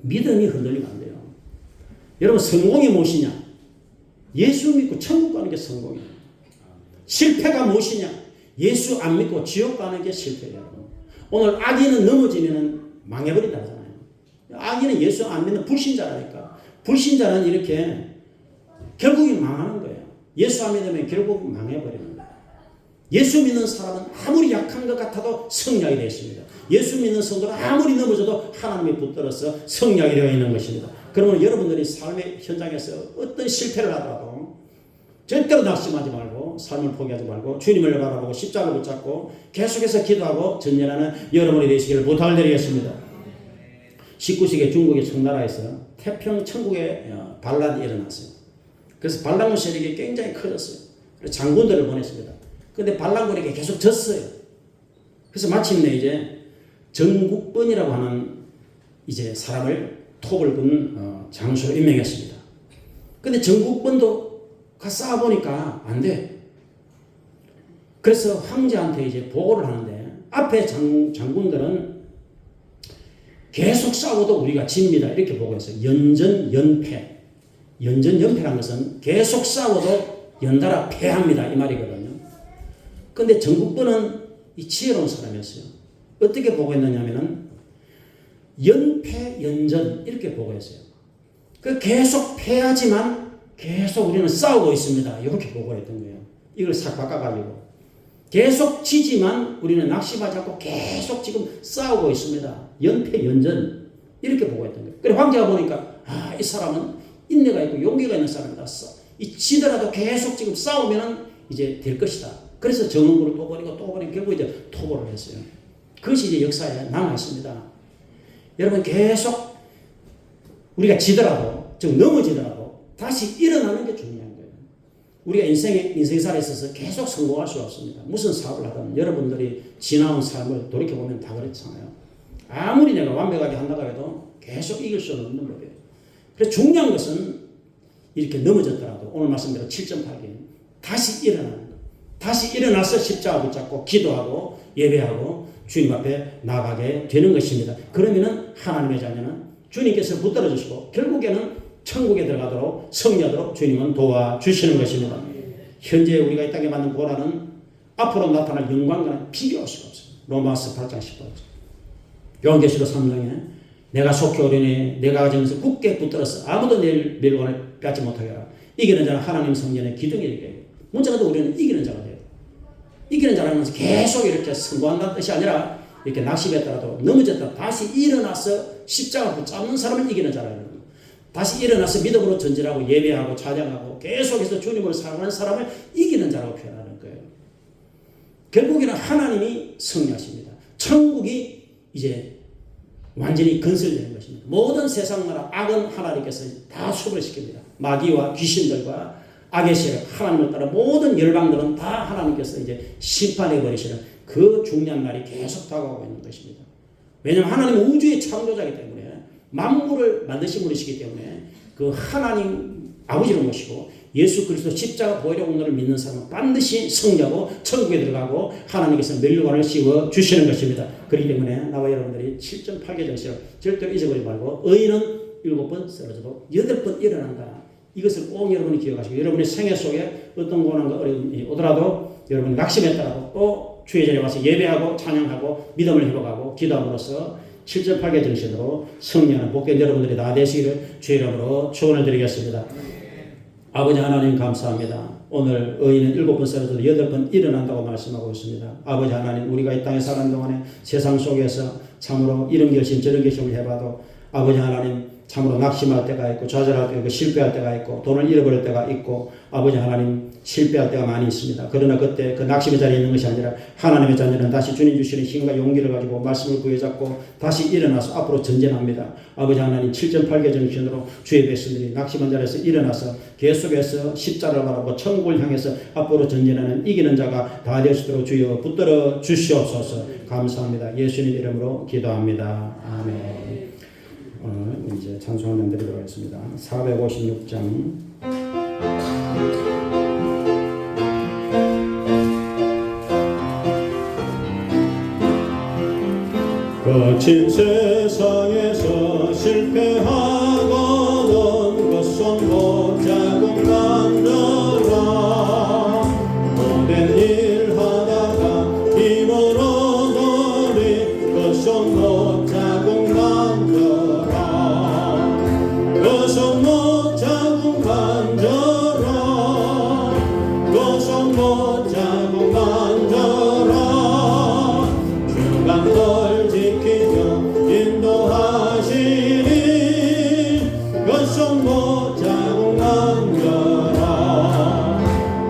믿음이 흔들리면 안 돼요. 여러분 성공이 무엇이냐? 예수 믿고 천국 가는 게 성공이에요. 실패가 무엇이냐? 예수 안 믿고 지옥 가는 게 실패예요. 오늘 악인은 넘어지면 망해버린다잖아요. 악인은 예수 안 믿는 불신자라니까. 불신자는 이렇게 결국은 망하는 거예요. 예수 안 믿으면 결국 망해버리는 거예요. 예수 믿는 사람은 아무리 약한 것 같아도 성량이 되어 있습니다. 예수 믿는 성도는 아무리 넘어져도 하나님이 붙들어서 성량이 되어 있는 것입니다. 그러면 여러분들이 삶의 현장에서 어떤 실패를 하더라도 절대로 낙심하지 말고 삶을 포기하지 말고 주님을 바라보고 십자가를 붙잡고 계속해서 기도하고 전진하는 여러분이 되시기를 부탁을 드리겠습니다. 19세기 중국의 청나라에서 태평 천국의 반란이 일어났어요. 그래서 반란군 세력이 굉장히 커졌어요. 그래서 장군들을 보냈습니다. 그런데 반란군에게 계속 졌어요. 그래서 마침내 이제 전국번이라고 하는 이제 사람을 톱을 군 장수로 임명했습니다. 근데 전국번도 가 싸워보니까 안 돼. 그래서 황제한테 이제 보고를 하는데 앞에 장군들은 계속 싸워도 우리가 집니다. 이렇게 보고했어요. 연전연패. 연전연패라는 것은 계속 싸워도 연달아 패합니다. 이 말이거든요. 그런데 전국번은 이 지혜로운 사람이었어요. 어떻게 보고했느냐면은 연패, 연전 이렇게 보고했어요. 그 계속 패하지만 계속 우리는 싸우고 있습니다. 이렇게 보고했던 거예요. 이걸 싹 바꿔가지고 계속 지지만 우리는 낙심하지 않고 계속 지금 싸우고 있습니다. 연패, 연전 이렇게 보고했던 거예요. 그래서 황제가 보니까 이 사람은 인내가 있고 용기가 있는 사람이다. 이 지더라도 계속 지금 싸우면 이제 될 것이다. 그래서 정은구를 또 버리고 또 버리고 결국 이제 토벌을 했어요. 그것이 이제 역사에 남아 있습니다. 여러분 계속 우리가 지더라도 즉 넘어지더라도 다시 일어나는 게 중요한 거예요. 우리가 인생살에 있어서 계속 성공할 수 없습니다. 무슨 사업을 하든 여러분들이 지나온 삶을 돌이켜보면 다 그렇잖아요. 아무리 내가 완벽하게 한다고 해도 계속 이길 수는 없는 거예요. 그래서 중요한 것은 이렇게 넘어졌더라도 일어나도 오늘 말씀대로 7.8개는 다시 일어나는 것. 다시 일어나서 십자가 붙잡고 기도하고 예배하고 주님 앞에 나가게 되는 것입니다. 그러면은 하나님의 자녀는 주님께서 붙들어 주시고 결국에는 천국에 들어가도록 승리하도록 주님은 도와주시는 것입니다. 현재 우리가 이 땅에 받는 고난은 앞으로 나타날 영광과는 비교할 수가 없습니다. 로마서 8장 10절. 요한계시록 3장에 내가 속히 오려니 내가 가정에서 굳게 붙들어서 아무도 내 멸관을 빼앗지 못하게 하라. 이기는 자는 하나님 성전의 기둥이 되게 해요. 문제가 우리는 이기는 자가 돼요. 이기는 자라는 것은 계속 이렇게 승부한다는 뜻이 아니라 이렇게 낙심했더라도 넘어졌다 다시 일어나서 십자가 붙잡는 사람을 이기는 자라는 거예요. 다시 일어나서 믿음으로 전진하고 예배하고 찬양하고 계속해서 주님을 사랑하는 사람을 이기는 자라고 표현하는 거예요. 결국에는 하나님이 승리하십니다. 천국이 이제 완전히 건설되는 것입니다. 모든 세상 나라 악은 하나님께서 다 수벌 시킵니다. 마귀와 귀신들과 악의 세력, 하나님을 따라 모든 열방들은 다 하나님께서 이제 심판해 버리시는 그 중요한 날이 계속 다가오고 있는 것입니다. 왜냐하면 하나님은 우주의 창조자이기 때문에 만물을 만드신 분이시기 때문에 그 하나님 아버지를 모시고 예수 그리스도 십자가 보혈의 공로를 믿는 사람은 반드시 승리하고 천국에 들어가고 하나님께서 멸류관을 씌워 주시는 것입니다. 그렇기 때문에 나와 여러분들이 7.8개 정신을 절대로 잊어버리지 말고 의인은 7번 쓰러져도 8번 일어난다. 이것을 꼭 여러분이 기억하시고 여러분의 생애 속에 어떤 고난과 어려움이 오더라도 여러분이 낙심했더라도 또 주의 자리에 와서 예배하고 찬양하고 믿음을 회복하고 기도함으로써 7.8개 정신으로 승리하는 복된 여러분들이 다 되시기를 주의 이름으로 축원을 드리겠습니다. 아버지 하나님 감사합니다. 오늘 의인은 7번 쓰러져도 8번 일어난다고 말씀하고 있습니다. 아버지 하나님 우리가 이 땅에 사는 동안에 세상 속에서 참으로 이런 결심 저런 결심을 해봐도 아버지 하나님 참으로 낙심할 때가 있고 좌절할 때가 있고 실패할 때가 있고 돈을 잃어버릴 때가 있고 아버지 하나님 실패할 때가 많이 있습니다. 그러나 그때 그 낙심의 자리에 있는 것이 아니라 하나님의 자녀는 다시 주님 주시는 힘과 용기를 가지고 말씀을 부여잡고 다시 일어나서 앞으로 전진합니다. 아버지 하나님 7.8개 정신으로 주의 백성들이 낙심한 자리에서 일어나서 계속해서 십자가를 바라보고 천국을 향해서 앞으로 전진하는 이기는 자가 다 될 수 있도록 주여 붙들어 주시옵소서. 감사합니다. 예수님 이름으로 기도합니다. 아멘. 오늘 이제 찬송을 드리도록 하겠습니다. 456장 거친 세상에서 실패하고는 것은 못자국 만들어 모든 일 하다가 힘으로 돌이 것은 못자국 만들어 것은 못자국 만들어 것은 못자국 만들어 주간 널 지키며 인도하시니 것은 못자국 만들어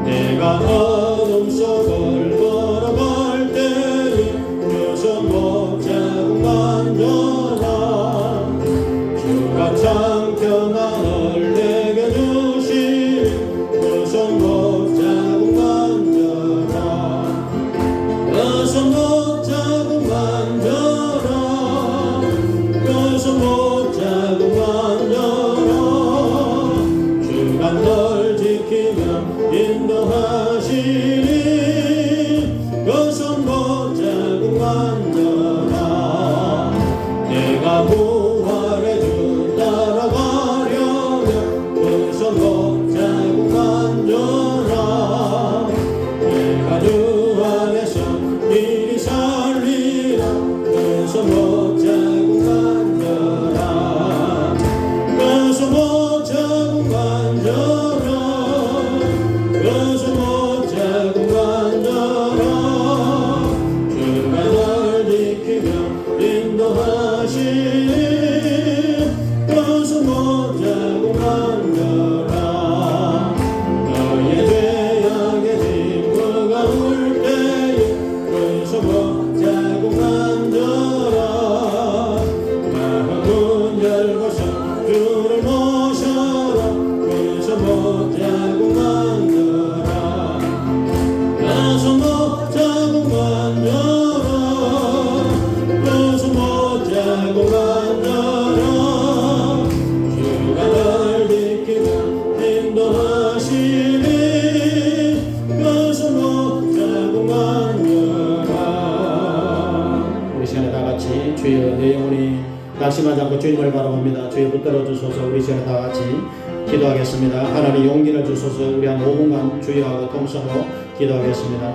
내가 어둠 속을 걸어갈 때에 것은 못자국 만들어 주가 참 평안을 내게 주시니 것은 못자국 만들어 것은 못자국 만들어 것은 못자국 만들어 주가 널 지키며 인도하시니 것은 못자국 만들어 내가 부활의 주 따라가려면 것은 못자국 만들어 내가 주 안에서 이리 살리라 것은 못자국 만들어 것은 못자국 만들어 것은 못자국 만들어 주가 널 지키며 인도하시니 것은 못자국 만들어 너의 죄악의 짐무가 올 때에 것은 못자국 만들어 마음문 열고서 주를 모셔라 것은 못자국 만들어 것은 못자국 만들어 것은 못자국 만들어 주가 널 지키며 인도하시니 낙심하지 않고 주님을 바라봅니다. 주여 붙들어 주소서. 우리 전에 다 같이 기도하겠습니다. 하나님 용기를 주소서. 우리 한 5분간 주여하고 통성으로 기도하겠습니다.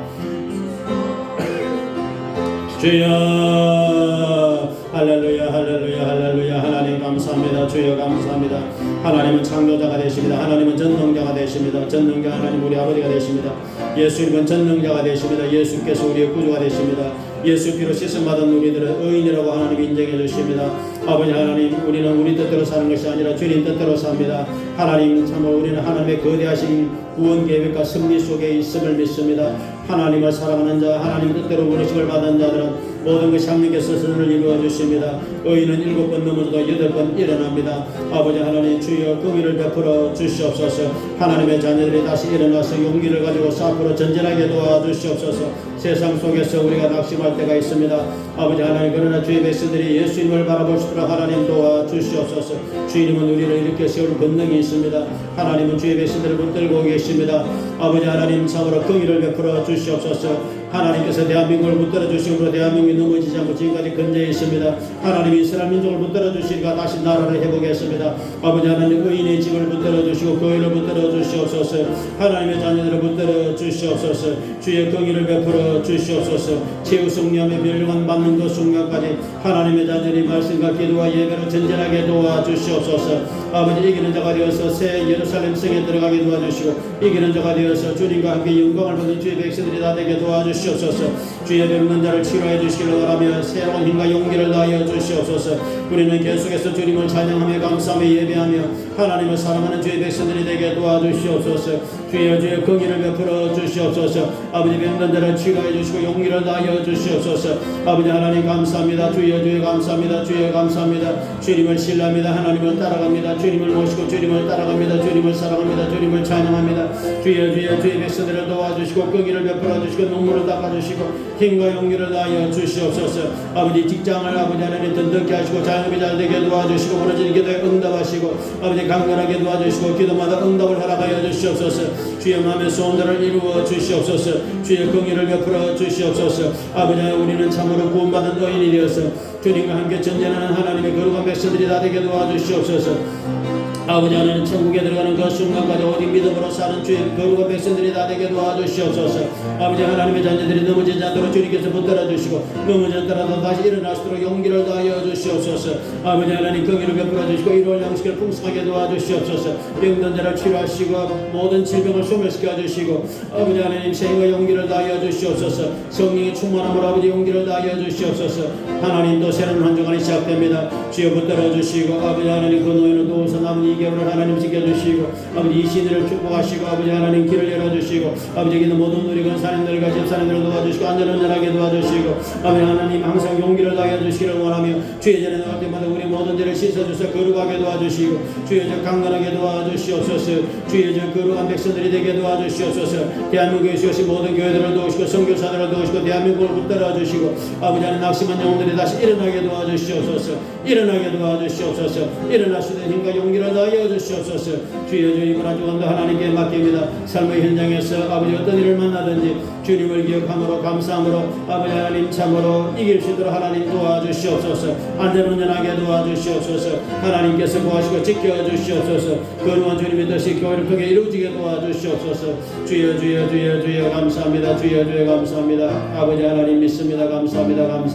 주여 할렐루야 할렐루야 할렐루야. 하나님 감사합니다. 주여 감사합니다. 하나님은 창조자가 되십니다. 하나님은 전능자가 되십니다. 전능자 하나님 우리 아버지가 되십니다. 예수님은 전능자가 되십니다. 예수께서 우리의 구주가 되십니다. 예수 피로 씻음받은 우리들은 의인이라고 하나님 인정해 주십니다. 아버지 하나님, 우리는 우리 뜻대로 사는 것이 아니라 주님 뜻대로 삽니다. 하나님 참으로 우리는 하나님의 거대하신 구원 계획과 승리 속에 있음을 믿습니다. 하나님을 사랑하는 자, 하나님 뜻대로 부르심을 받은 자들은 모든 것이 하나님께서 선을 이루어 주십니다. 의인은 7번 넘어져도 8번 일어납니다. 아버지 하나님, 주여 긍휼을 베풀어 주시옵소서. 하나님의 자녀들이 다시 일어나서 용기를 가지고 앞으로 전진하게 도와주시옵소서. 세상 속에서 우리가 낙심할 때가 있습니다. 아버지 하나님, 그러나 주의 백성들이 예수님을 바라볼 수 있도록 하나님 도와주시옵소서. 주님은 우리를 이렇게 세울 권능이 있습니다. 하나님은 주의 백성들을 붙들고 계십니다. 아버지 하나님, 참으로 긍휼을 베풀어 주시옵소서. 하나님께서 대한민국을 붙들어 주시므로 대한민국이 넘어지지 않고 지금까지 건재해 있습니다. 하나님이 이스라엘 민족을 붙들어 주시니까 다시 나라를 회복했습니다. 아버지 하나님, 의인의 집을 붙들어 주시고 교회를 붙들어 주시옵소서. 하나님의 자녀들을 붙들어 주시옵소서. 주의 긍휼을 베풀어 주시옵소서. 최후 승리함의 멸망 받는 그 순간까지 하나님의 자녀들이 말씀과 기도와 예배로 전진하게 도와주시옵소서. 아버지, 이기는 자가 되어서 새 예루살렘 성에 들어가게 도와주시고 이기는 자가 되어서 주님과 함께 영광을 받는 주의 백성들이 다 되게 도와주시옵소서. 주의 병든 자를 치료해 주시기를 바라며 새로운 힘과 용기를 다하여 주시옵소서. 우리는 계속해서 주님을 찬양하며 감사하며 예배하며 하나님을 사랑하는 주의 백성들이 되게 도와주시옵소서. 주여 긍휼을 베풀어 주시옵소서. 아버지, 병든 자를 치료해 주시고 용기를 다하여 주시옵소서. 아버지 하나님 감사합니다. 주여 감사합니다. 주여 감사합니다. 주님을 신뢰합니다. 하나님을 따라갑니다. 주님을 모시고 주님을 따라갑니다. 주님을 사랑합니다. 주님을 찬양합니다. 주여 주의 백성들을 도와주시고 긍휼을 베풀어 주시고 눈물을 닦아주시고 힘과 용기를 다하여 주시옵소서. 아버지, 직장을 아버지 하나님 든든케 하시고 자영업이 잘 되게 도와주시고 부러진 기도에 응답하시고 아버지 강건하게 도와주시고 기도마다 응답을 허락하여 주시옵소서. 주의 마음의 소원들을 이루어 주시옵소서. 주의 긍휼을 베풀어 주시옵소서. 아버지, 우리는 참으로 구원받은 의인이 되어서 주님과 함께 전진하는 하나님의 거룩한 백성들이 다 되게 도와주시옵소서. 아버지 하나님, 천국에 들어가는 그 순간까지 오직 믿음으로 사는 주의 거룩한 백성들이 다 되게 도와주시옵소서. 아버지 하나님의 자녀들이 넘어지지 않도록 주님께서 붙들어 주시고 넘어졌더라도 다시 일어날 수 있도록 용기를 다하여 주시옵소서. 아버지 하나님, 긍휼을 베풀어 주시고 일월 양식을 풍성하게 도와주시옵소서. 병든 자를 치료하시고 모든 질병을 소멸시켜 주시고 아버지 하나님, 생과 용기를 다하여 주시옵소서. 성령의 충만함으로 아버지 용기를 다하여 주시옵소서. 하나님, 또 새로운 한 주간이 시작됩니다. 주여 붙들어 주시고 아버지 하나님, 그 노인을 도우서 남은 2개월을 하나님 지켜주시고 아버지 이 시대를 축복하시고 아버지 하나님 길을 열어주시고 아버지 있는 모든 누리건 산인들과 집사님들을 도와주시고 안전운전하게 도와주시고 아버지 하나님, 항상 용기를 다하여 주시기를 원하며 주의 전에 나갈 때마다 우리 모든 죄를 씻어주셔 거룩하게 도와주시고 주의 저 강건하게 도와주시옵소서. 주의 저 거룩한 백성들이 되게 도와주시옵소서. 대한민국에 주신 모든 교회들을 도우시고 선교사들을 도우시고 대한민국을 붙들어 주시고 아버지 하나님, 낙심한 영혼들이 다시 일어나게 도와주시옵소서. 일어나게 도와주시옵소서. 일어날 수 있는 힘과 용기를 다하여 주시옵소서. 주여 이번 한 주간도 하나님께 맡깁니다. 삶의 현장에서 아버지 어떤 일을 만나든지 주님을 기억함으로 감사함으로 아버지 하나님 참으로 이길 수 있도록 하나님 도와주시옵소서. 안전운전하게 도와주시옵소서. 하나님께서 구하시고 지켜주시옵소서. 거룩한 주님의 뜻이 교회를 통해 이루어지게 도와주시옵소서. 주여 감사합니다. 주여 감사합니다. 아버지 하나님 믿습니다. 감사합니다.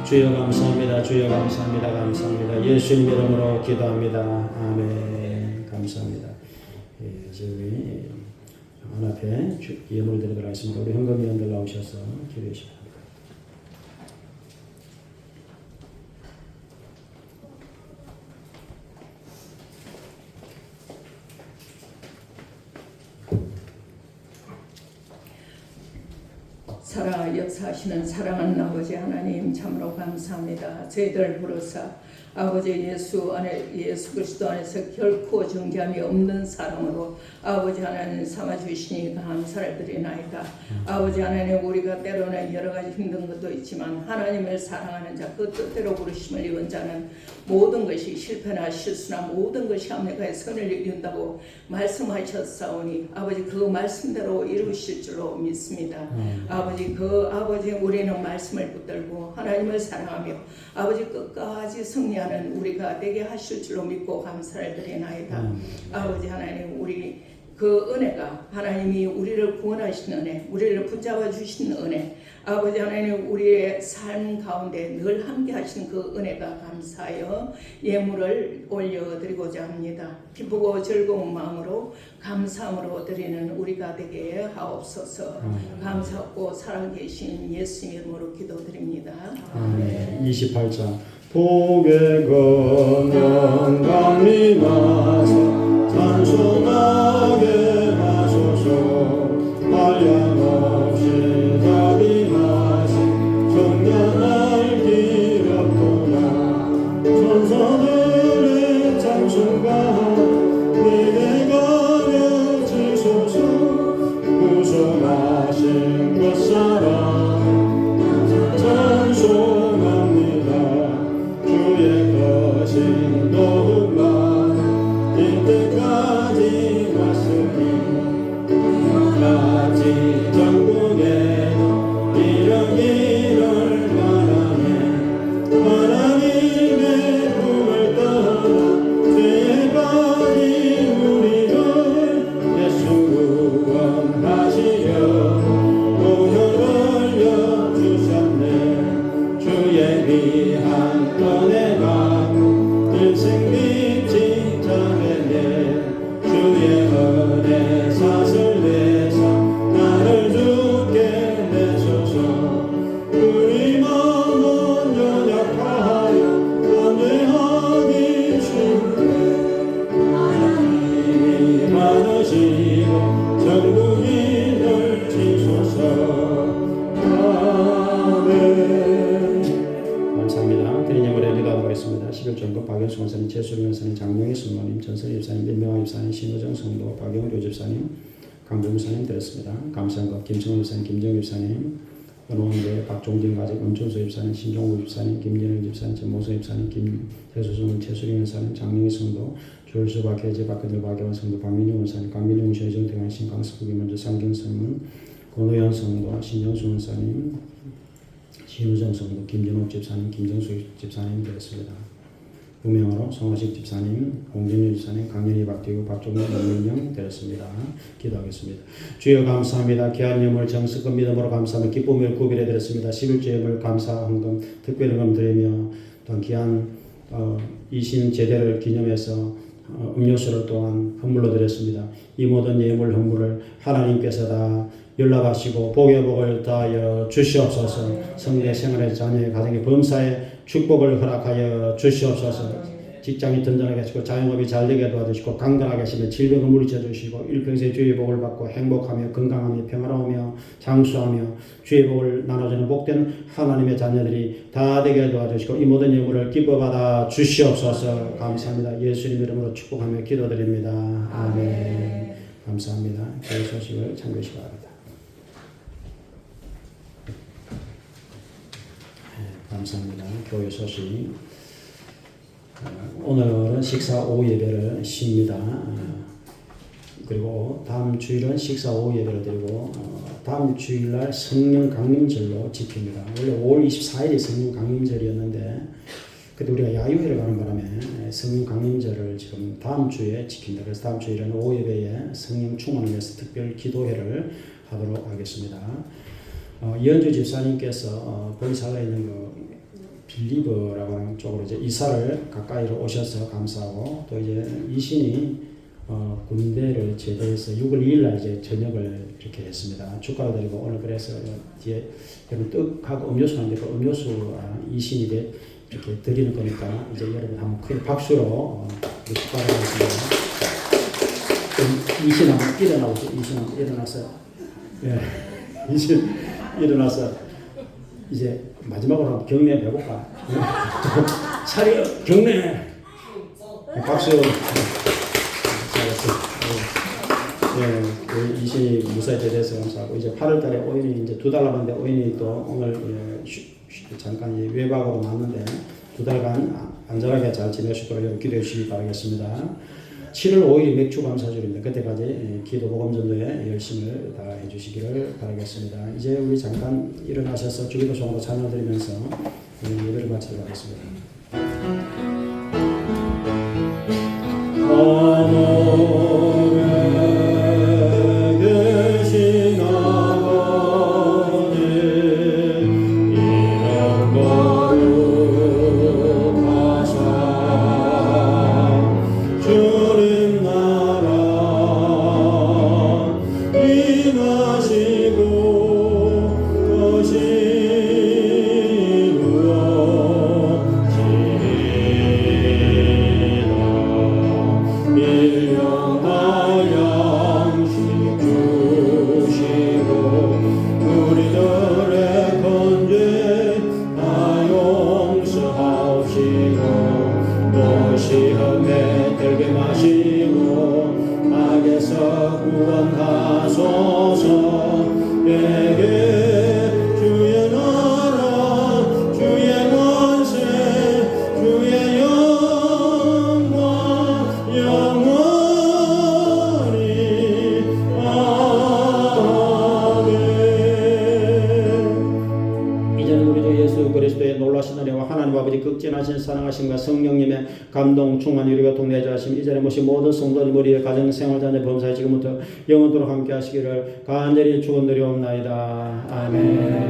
주여 감사합니다. 감사합니다. 예수님 이름으로 기도합니다. 아멘. 감사합니다. 저희 문 앞에 예물 드리도록 하겠습니다. 우리 현금위원들 나오셔서 기도해 주십시오. 살아 역사하시는 사랑하는 아버지 하나님, 참으로 감사합니다. 저희들 부르사 아버지 예수 그리스도 안에서 결코 정죄함이 없는 사랑으로 아버지 하나님 삼아주시니 감사를 드리나이다. 아버지 하나님, 우리가 때로는 여러 가지 힘든 것도 있지만 하나님을 사랑하는 자, 그 뜻대로 부르심을 입은 자는 모든 것이 실패나 실수나 모든 것이 합력하여 선을 이룬다고 말씀하셨사오니 아버지 그 말씀대로 이루실 줄로 믿습니다. 아버지 아버지 그 아버지 우리는 말씀을 붙들고 하나님을 사랑하며 아버지 끝까지 승리하는 우리가 되게 하실 줄로 믿고 감사를 드리나이다. 아버지 하나님 우리 그 은혜가 하나님이 우리를 구원하신 은혜, 우리를 붙잡아 주신 은혜, 아버지 하나님 우리의 삶 가운데 늘 함께 하신 그 은혜가 감사하여 예물을 올려드리고자 합니다. 기쁘고 즐거운 마음으로 감사함으로 드리는 우리가 되게 하옵소서. 감사하고 살아계신 예수님 이름으로 기도드립니다. 아멘. 28장 복의 건영감이 마서 찬송하게 하소서. 한량없이 답이 마시 정량할 길었구나. 천사들의 찬송가 내게 가려지소서. 구속하신 것사랑 찬송합니다. 주의 것이 더욱 많아 이때까지 왔으니 이때까지 전국에도 이러기를 바라네. 하나님의 품을 떠나 죄에 빠진 우리를 예수 구원하시려 오늘 올려주셨네. 주의 귀한 은혜가 일생 믿지 자매네. 주의 은혜 사슬 내사 나를 주께 내소서. 우리 마음은 연약하여 안내하기 쉽네. 하나님이 많으시고 전국인을 지소서. 아멘. 감사합니다. 드린 예물에 기도하겠습니다. 11전도 박영수 원사님, 최수림 원사님, 장명희 성모님, 전선희 집사님, 민명화 집사님, 신호정 성도, 박영조 집사님, 강병 집사님 드렸습니다. 감사한 것 김청원 집사님, 김정 집사님, 은호원대 박종진 가족, 은춘수 집사님, 신종우 집사님, 김진영 집사님, 전모수 집사님, 김태수성, 최수림 원사님, 장명희 성도, 조일수 박혜지, 박근일 박예원 성도, 박민영 원사님, 강민영 최정태관 신, 강석구 김원주, 상경성문, 권호연 성도, 신정수 원사님, 신우정 성도, 김진옥 집사님, 김정수 집사님 되었습니다. 무명으로 송호식 집사님, 홍진유 집사님, 강연희 박대우, 박종민, 박민영 되었습니다. 기도하겠습니다. 주여 감사합니다. 귀한 예물 정성껏 믿음으로 감사하며 기쁨을 구별해 드렸습니다. 11조 예물 감사 헌금 특별히 헌금 드리며 또 귀한 이신 제대를 기념해서 음료수를 또한 헌물로 드렸습니다. 이 모든 예물 헌물을 하나님께서 다 연락하시고 복의 복을 다하여 주시옵소서. 성대 생활의 자녀의 가정의 범사에 축복을 허락하여 주시옵소서. 직장이 든든하게 하시고 자영업이 잘되게 도와주시고 강건하게 하시며 질병을 물리쳐 주시고 일평생 주의 복을 받고 행복하며 건강하며 평화로우며 장수하며 주의 복을 나눠주는 복된 하나님의 자녀들이 다 되게 도와주시고 이 모든 예물을 기뻐 받아 주시옵소서. 감사합니다. 예수님 이름으로 축복하며 기도드립니다. 아멘. 감사합니다. 교회 소식을 참고하시기 바랍니다. 감사합니다. 교회 소식. 오늘은 식사 오후 예배를 쉽니다. 그리고 다음 주일은 식사 오후 예배를 드리고 다음 주일날 성령 강림절로 지킵니다. 원래 5월 24일이 성령 강림절이었는데 그때 우리가 야유회를 가는 바람에 성령 강림절을 지금 다음 주에 지킵니다. 그래서 다음 주일에는 오후 예배에 성령 충만을 위해서 특별 기도회를 하도록 하겠습니다. 이현주 집사님께서 본사에 있는 그 빌리버라고 하는 쪽으로 이제 이사를 가까이로 오셔서 감사하고 또 이제 이신이 군대를 제대해서 6월 2일 날 이제 전역을 이렇게 했습니다. 축하를 드리고 오늘 그래서 뒤에 여러분 떡하고 음료수 하는데 그 음료수 이신이 이렇게 드리는 거니까 이제 여러분 한번 크게 박수로 축하를 하겠습니다. 이신 한번 일어나보세요. 이신 한번 일어나서 예, 이신 일어나서 이제 마지막으로 경례 배울까? 차려 경례 박수. 잘했어. 예, 그 이신이 무사히 제대해서 감사하고 이제 8월달에 오인이 이제 2달 남았는데 오인이 또 오늘 잠깐 외박으로 왔는데 2달간 안전하게 잘 지내시도록 기도해 주시기 바라겠습니다. 7월 5일이 맥주 감사절입니다. 그때까지 기도 복음 전도에 열심을 다해 주시기를 바라겠습니다. 이제 우리 잠깐 일어나셔서 주기도 종으로 찬양 드리면서 예배를 마치도록 하겠습니다. 하늘에 계신 아버지 이름 거룩하사 주님 나라 임하시고 것이 시험에 들게 마시고 악에서 구원하소서. 내게 주의 나라 주의 권세 주의 영광 영원히 아멘. 이제는 우리 주 예수 그리스도의 놀라신 은혜와 하나님 아버지 극진하신 사랑하심과 성령님의 감동 충만 유리가 통내자하심 이 자리에 모신 모든 성도들 머리에 가정 생활 자녀 범사에 지금부터 영원토록 함께 하시기를 간절히 축원드리옵나이다. 아멘.